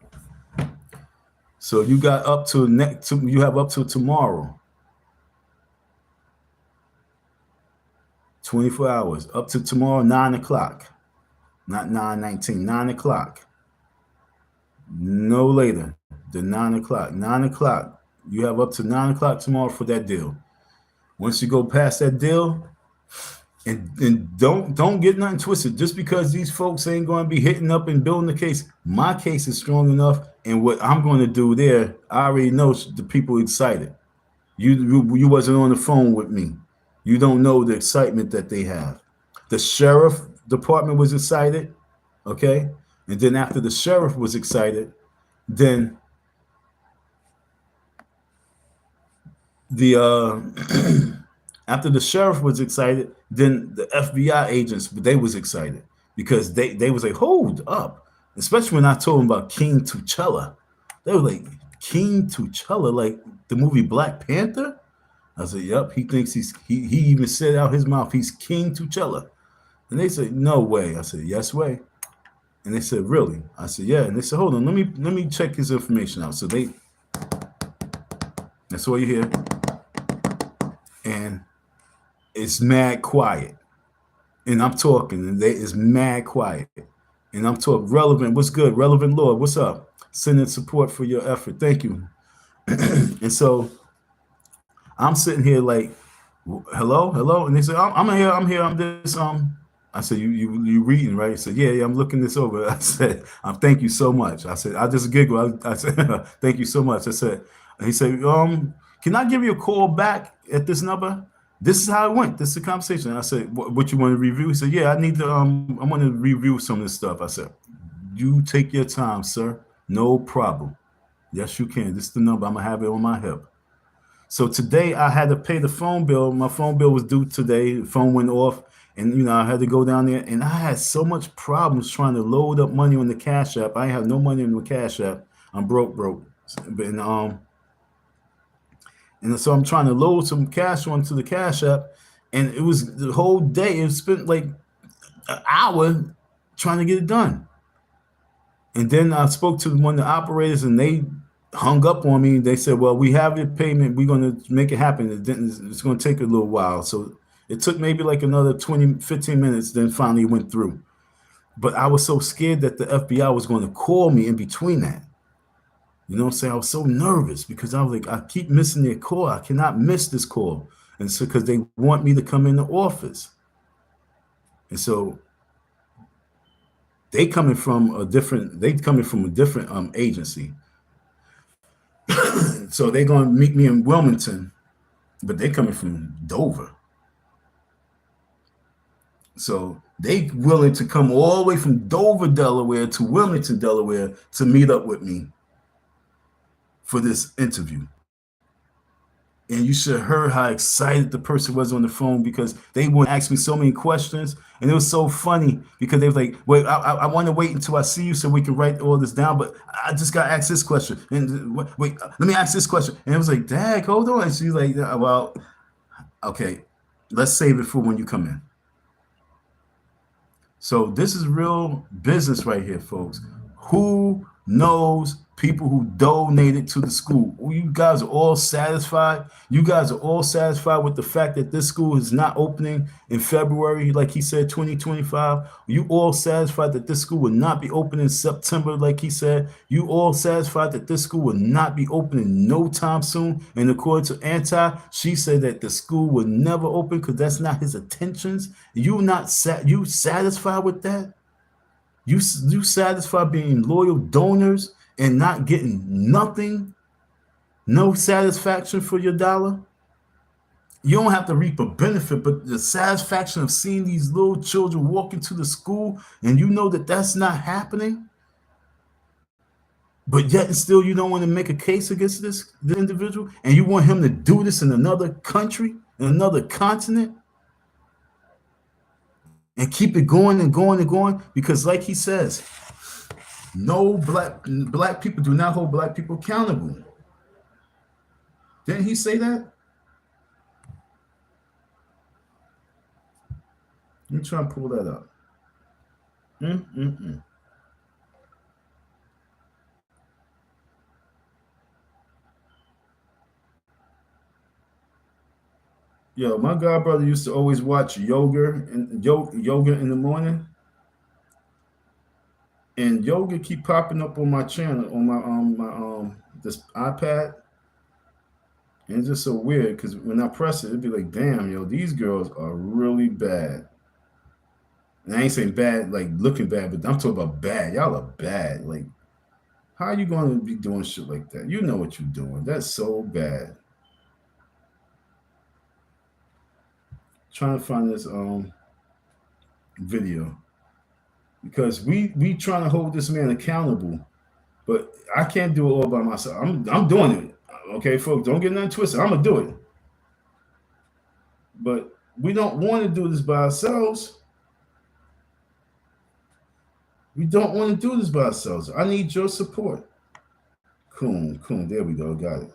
A: So you got you have up to tomorrow. 24 hours, up to tomorrow, 9 o'clock. Not 9:19, 9 o'clock. No later than 9 o'clock. 9 o'clock. You have up to 9 o'clock tomorrow for that deal. Once you go past that deal, and don't get nothing twisted. Just because these folks ain't going to be hitting up and building the case, my case is strong enough. And what I'm going to do there, I already know the people excited. You wasn't on the phone with me. You don't know the excitement that they have. The sheriff department was excited, okay? And then after the sheriff was excited, then the after the sheriff was excited, then the FBI agents they was excited because they was like, hold up, especially when I told them about King T'Challa. They were like, King T'Challa, like the movie Black Panther. I said, yep. He thinks he even said out his mouth he's King T'Challa, and they said, no way. I said, yes way. And they said, really? I said, yeah. And they said, hold on, let me check his information out. So that's all you hear, and it's mad quiet. And I'm talking, and it's mad quiet. And I'm talking relevant. What's good? Relevant Lord, what's up? Sending support for your effort. Thank you. And so I'm sitting here like, hello, hello. And they said, I'm here, I'm this. I said, you reading, right? He said, yeah, I'm looking this over. I said, thank you so much. I said, I just giggled. I said, thank you so much. I said, he said, can I give you a call back at this number? This is how it went. This is the conversation. I said, what you want to review? He said, yeah, I want to review some of this stuff. I said, you take your time, sir. No problem. Yes, you can. This is the number. I'm going to have it on my hip. So today I had to pay the phone bill. My phone bill was due today. The phone went off. And, I had to go down there. And I had so much problems trying to load up money on the Cash App. I have no money on the Cash App. I'm broke. And so I'm trying to load some cash onto the Cash App. And it was the whole day. It spent like an hour trying to get it done. And then I spoke to one of the operators, and they hung up on me. They said, well, we have your payment. We're going to make it happen. It's going to take a little while. So it took maybe like another 20, 15 minutes, then finally went through. But I was so scared that the FBI was going to call me in between that. You know what I'm saying? I was so nervous because I was like, I keep missing their call. I cannot miss this call. And so because they want me to come in the office. And so they coming from a different agency. So they're going to meet me in Wilmington, but they're coming from Dover. So they willing to come all the way from Dover, Delaware to Wilmington, Delaware to meet up with me for this interview. And you should have heard how excited the person was on the phone because they would ask me so many questions. And it was so funny because they was like, wait, I want to wait until I see you so we can write all this down. But I just got to ask this question. And wait, let me ask this question. And it was like, Dag, hold on. And she's like, well, okay, let's save it for when you come in. So this is real business right here, folks. Who knows people who donated to the school? You guys are all satisfied. You guys are all satisfied with the fact that this school is not opening in February, like he said, 2025. You all satisfied that this school will not be opening in September, like he said. You all satisfied that this school will not be opening no time soon. And according to Anti, she said that the school will never open because that's not his intentions. You satisfied with that? You satisfied being loyal donors and not getting nothing, no satisfaction for your dollar? You don't have to reap a benefit, but the satisfaction of seeing these little children walk into the school and you know that that's not happening, but yet and still you don't want to make a case against this individual and you want him to do this in another country, in another continent, and keep it going and going and going, because like he says, no black people do not hold black people accountable. Didn't he say that? Let me try and pull that up. Yo, my godbrother used to always watch yoga in the morning. And yoga keep popping up on my channel, on my this iPad. And it's just so weird because when I press it, it'd be like, damn, yo, these girls are really bad. And I ain't saying bad, like looking bad, but I'm talking about bad. Y'all are bad. Like, how are you going to be doing shit like that? You know what you're doing. That's so bad. Trying to find this video because we trying to hold this man accountable, but I can't do it all by myself. I'm doing it. Okay, folks, don't get nothing twisted. I'm gonna do it, but we don't want to do this by ourselves. We don't want to do this by ourselves. I need your support. Coon. There we go. Got it.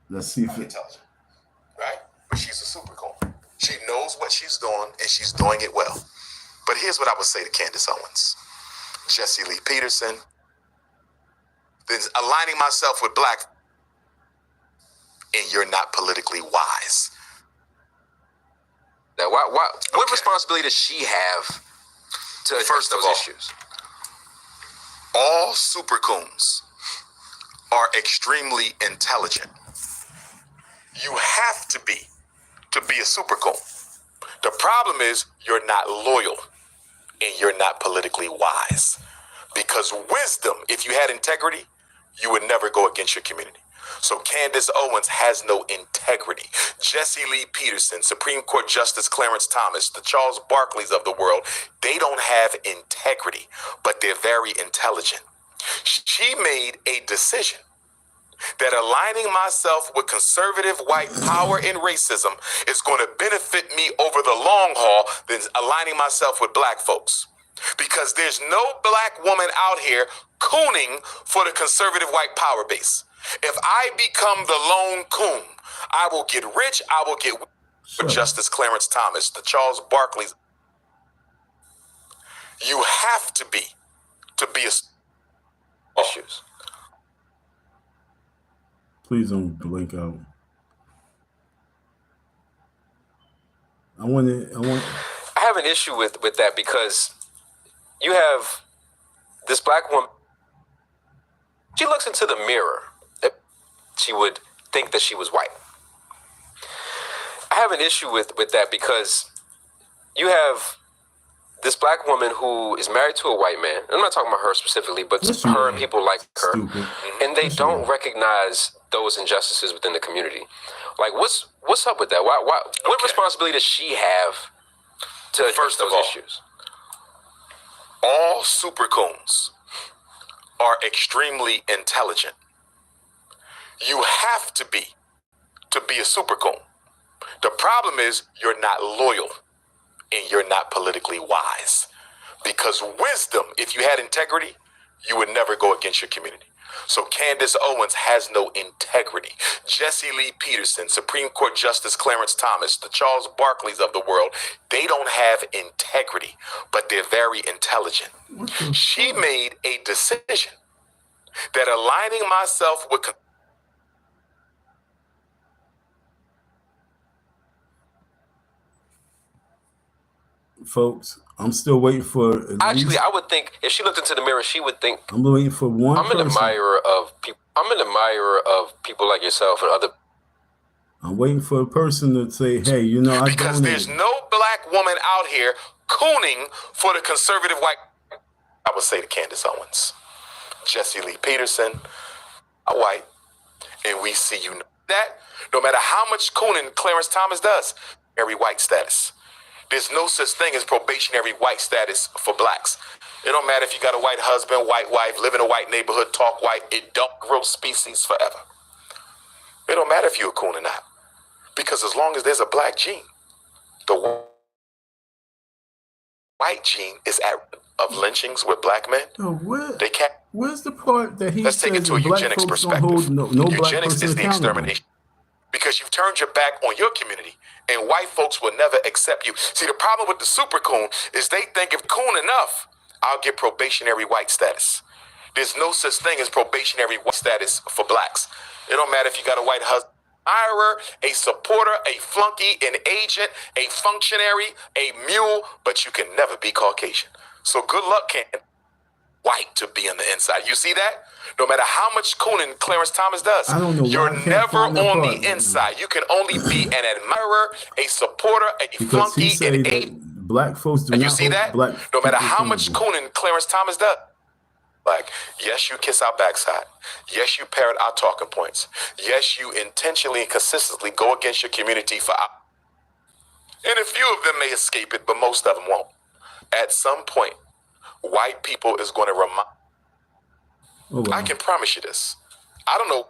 A: Let's see if it.
D: Intelligent, right? But she's a super coon. She knows what she's doing, and she's doing it well. But here's what I would say to Candace Owens, Jesse Lee Peterson, then aligning myself with black, and you're not politically wise.
E: Now, what responsibility does she have to address those issues?
D: All super coons are extremely intelligent. You have to be a super coon. The problem is you're not loyal and you're not politically wise. Because wisdom, if you had integrity, you would never go against your community. So Candace Owens has no integrity. Jesse Lee Peterson, Supreme Court Justice Clarence Thomas, the Charles Barkleys of the world, they don't have integrity, but they're very intelligent. She made a decision that aligning myself with conservative white power and racism is going to benefit me over the long haul than aligning myself with black folks. Because there's no black woman out here cooning for the conservative white power base. If I become the lone coon, I will get rich, I will get with Justice Clarence Thomas, the Charles Barkleys. You have to be issues.
A: Please don't blink out. I
E: have an issue with that because you have this black woman. She looks into the mirror. She would think that she was white. I have an issue with that because you have this black woman who is married to a white man. I'm not talking about her specifically, but her and people like her.
A: Stupid.
E: And they don't recognize those injustices within the community. Like, what's up with that? Why what responsibility does she have to address those issues?
D: All super coons are extremely intelligent. You have to be a super coon. The problem is you're not loyal and you're not politically wise. Because wisdom, if you had integrity, you would never go against your community. So Candace Owens has no integrity. Jesse Lee Peterson, Supreme Court Justice Clarence Thomas, the Charles Barkleys of the world, they don't have integrity, but they're very intelligent. She made a decision that aligning myself with
A: folks, I'm still waiting for.
E: Actually, I would think if she looked into the mirror, she would think.
A: I'm waiting for one.
E: I'm an admirer of people. I'm an admirer of people like yourself and other.
A: I'm waiting for a person to say, "Hey, you know, I
D: because there's no black woman out here cooning for the conservative white." I would say to Candace Owens, Jesse Lee Peterson, a white, and we see you know that no matter how much cooning Clarence Thomas does, every white status. There's no such thing as probationary white status for blacks. It don't matter if you got a white husband, white wife, live in a white neighborhood, talk white. It don't grow species forever. It don't matter if you're a coon or not. Because as long as there's a black gene, the white gene is at risk of lynchings with black men. They can't.
A: Where's the part that he
D: Let's take it to a eugenics perspective.
A: No
D: eugenics is the extermination. Because you've turned your back on your community and white folks will never accept you. See, the problem with the super coon is they think if coon enough, I'll get probationary white status. There's no such thing as probationary white status for blacks. It don't matter if you got a white husband, admirer, a supporter, a flunky, an agent, a functionary, a mule, but you can never be Caucasian. So good luck, white to be on the inside. You see that? No matter how much cooning Clarence Thomas does,
A: I don't know
D: you're never on the inside. You can only be an admirer, a supporter, a flunky, an agent.
A: Black folks do
D: and
A: not.
D: You see that? No matter how much cooning Clarence Thomas does. Like, yes, you kiss our backside. Yes, you parrot our talking points. Yes, you intentionally and consistently go against your community for our. And a few of them may escape it, but most of them won't. At some point, white people is going to remind.
A: Oh, wow.
D: I can promise you this. I don't know,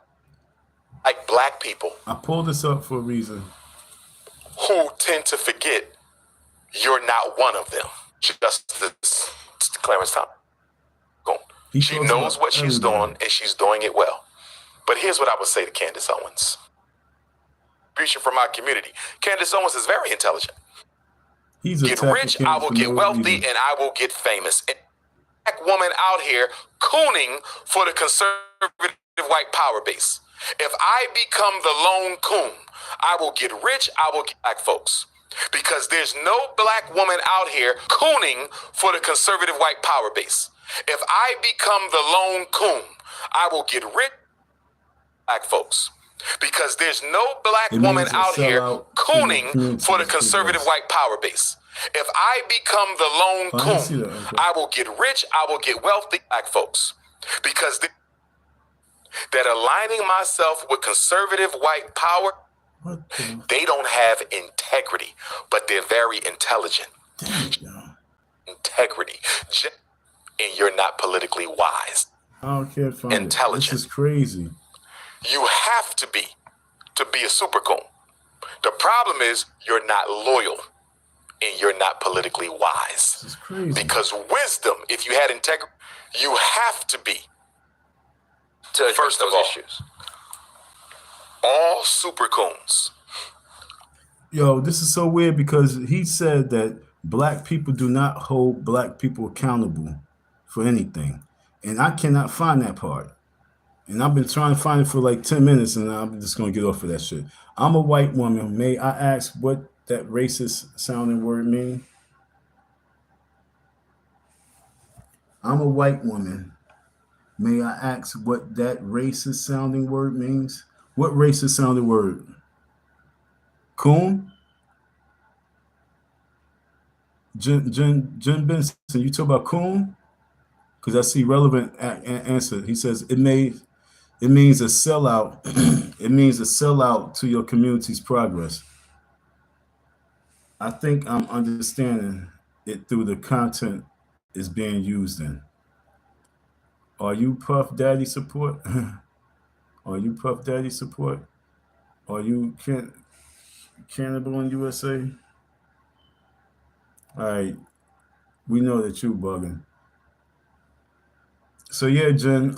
D: like black people
A: I pulled this up for a reason.
D: who tend to forget you're not one of them. Justice Clarence Thomas. She knows what she's doing, and she's doing it well. But here's what I would say to Candace Owens. From our community. Candace Owens is very intelligent.
A: He's
D: get rich, I will get wealthy, and I will get famous. And black woman out here cooning for the conservative white power base. If I become the lone coon, I will get rich, I will get black folks. Because there's no black woman out here cooning for the conservative white power base. If I become the lone coon, I will get rich, black folks. Because there's no black woman out here cooning for the conservative white power base. If I become the lone coon, I will get rich, I will get wealthy, black folks. Because that aligning myself with conservative white power, they don't have integrity, but they're very intelligent. Integrity. And you're not politically wise.
A: I don't care if I'm
D: intelligent.
A: This is crazy.
D: You have to be a super coon. The problem is you're not loyal and you're not politically wise.
A: This is crazy.
D: Because wisdom, if you had integrity, you have to be. To first of all, issues. All super coons.
A: Yo, this is so weird because he said that black people do not hold black people accountable for anything. And I cannot find that part. And I've been trying to find it for like 10 minutes and I'm just going to get off of that shit. I'm a white woman. May I ask what that racist sounding word mean? I'm a white woman. May I ask what that racist sounding word means? What racist sounding word? Coon? Jen Benson, you talk about coon? Because I see relevant answer. He says it means a sellout. It means a sellout to your community's progress. I think I'm understanding it through the content is being used in. Are you Puff Daddy support? Are you Puff Daddy support? Are you Cannibal in USA? All right, we know that you bugging. So yeah, Jen,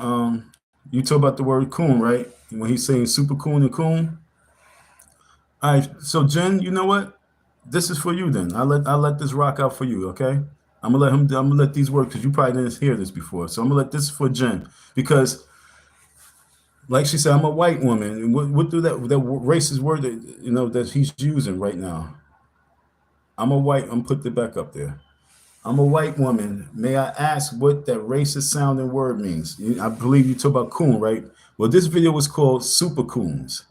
A: you talk about the word coon, right? When he's saying super coon and coon. All right, so Jen, you know what? This is for you then. I'll let this rock out for you, okay? I'm gonna let these work because you probably didn't hear this before. So I'm gonna let this for Jen because, like she said, I'm a white woman. And what do that racist word that that he's using right now? I'm put it back up there. I'm a white woman. May I ask what that racist sounding word means? I believe you talk about coon, right? Well, this video was called Super Coons.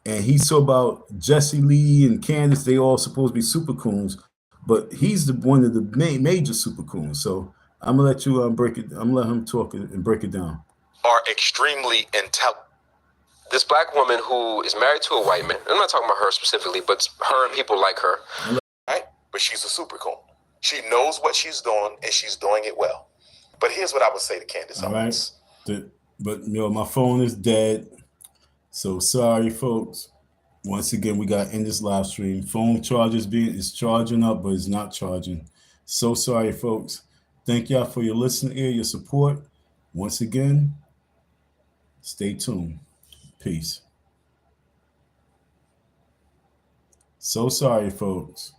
A: And he talked about Jesse Lee and Candace. They all supposed to be super coons, but he's one of the major super coons. So I'm gonna let you break it. I'm gonna let him talk and break it down.
D: Are extremely intelligent.
E: This black woman who is married to a white man. I'm not talking about her specifically, but her and people like her.
D: Right? But she's a super coon. She knows what she's doing and she's doing it well. But here's what I would say to Candace Owens.
A: Right. But my phone is dead. So sorry, folks. Once again, we got in this live stream. Phone charges is charging up, but it's not charging. So sorry, folks. Thank y'all for your listening ear, your support. Once again, stay tuned. Peace. So sorry, folks.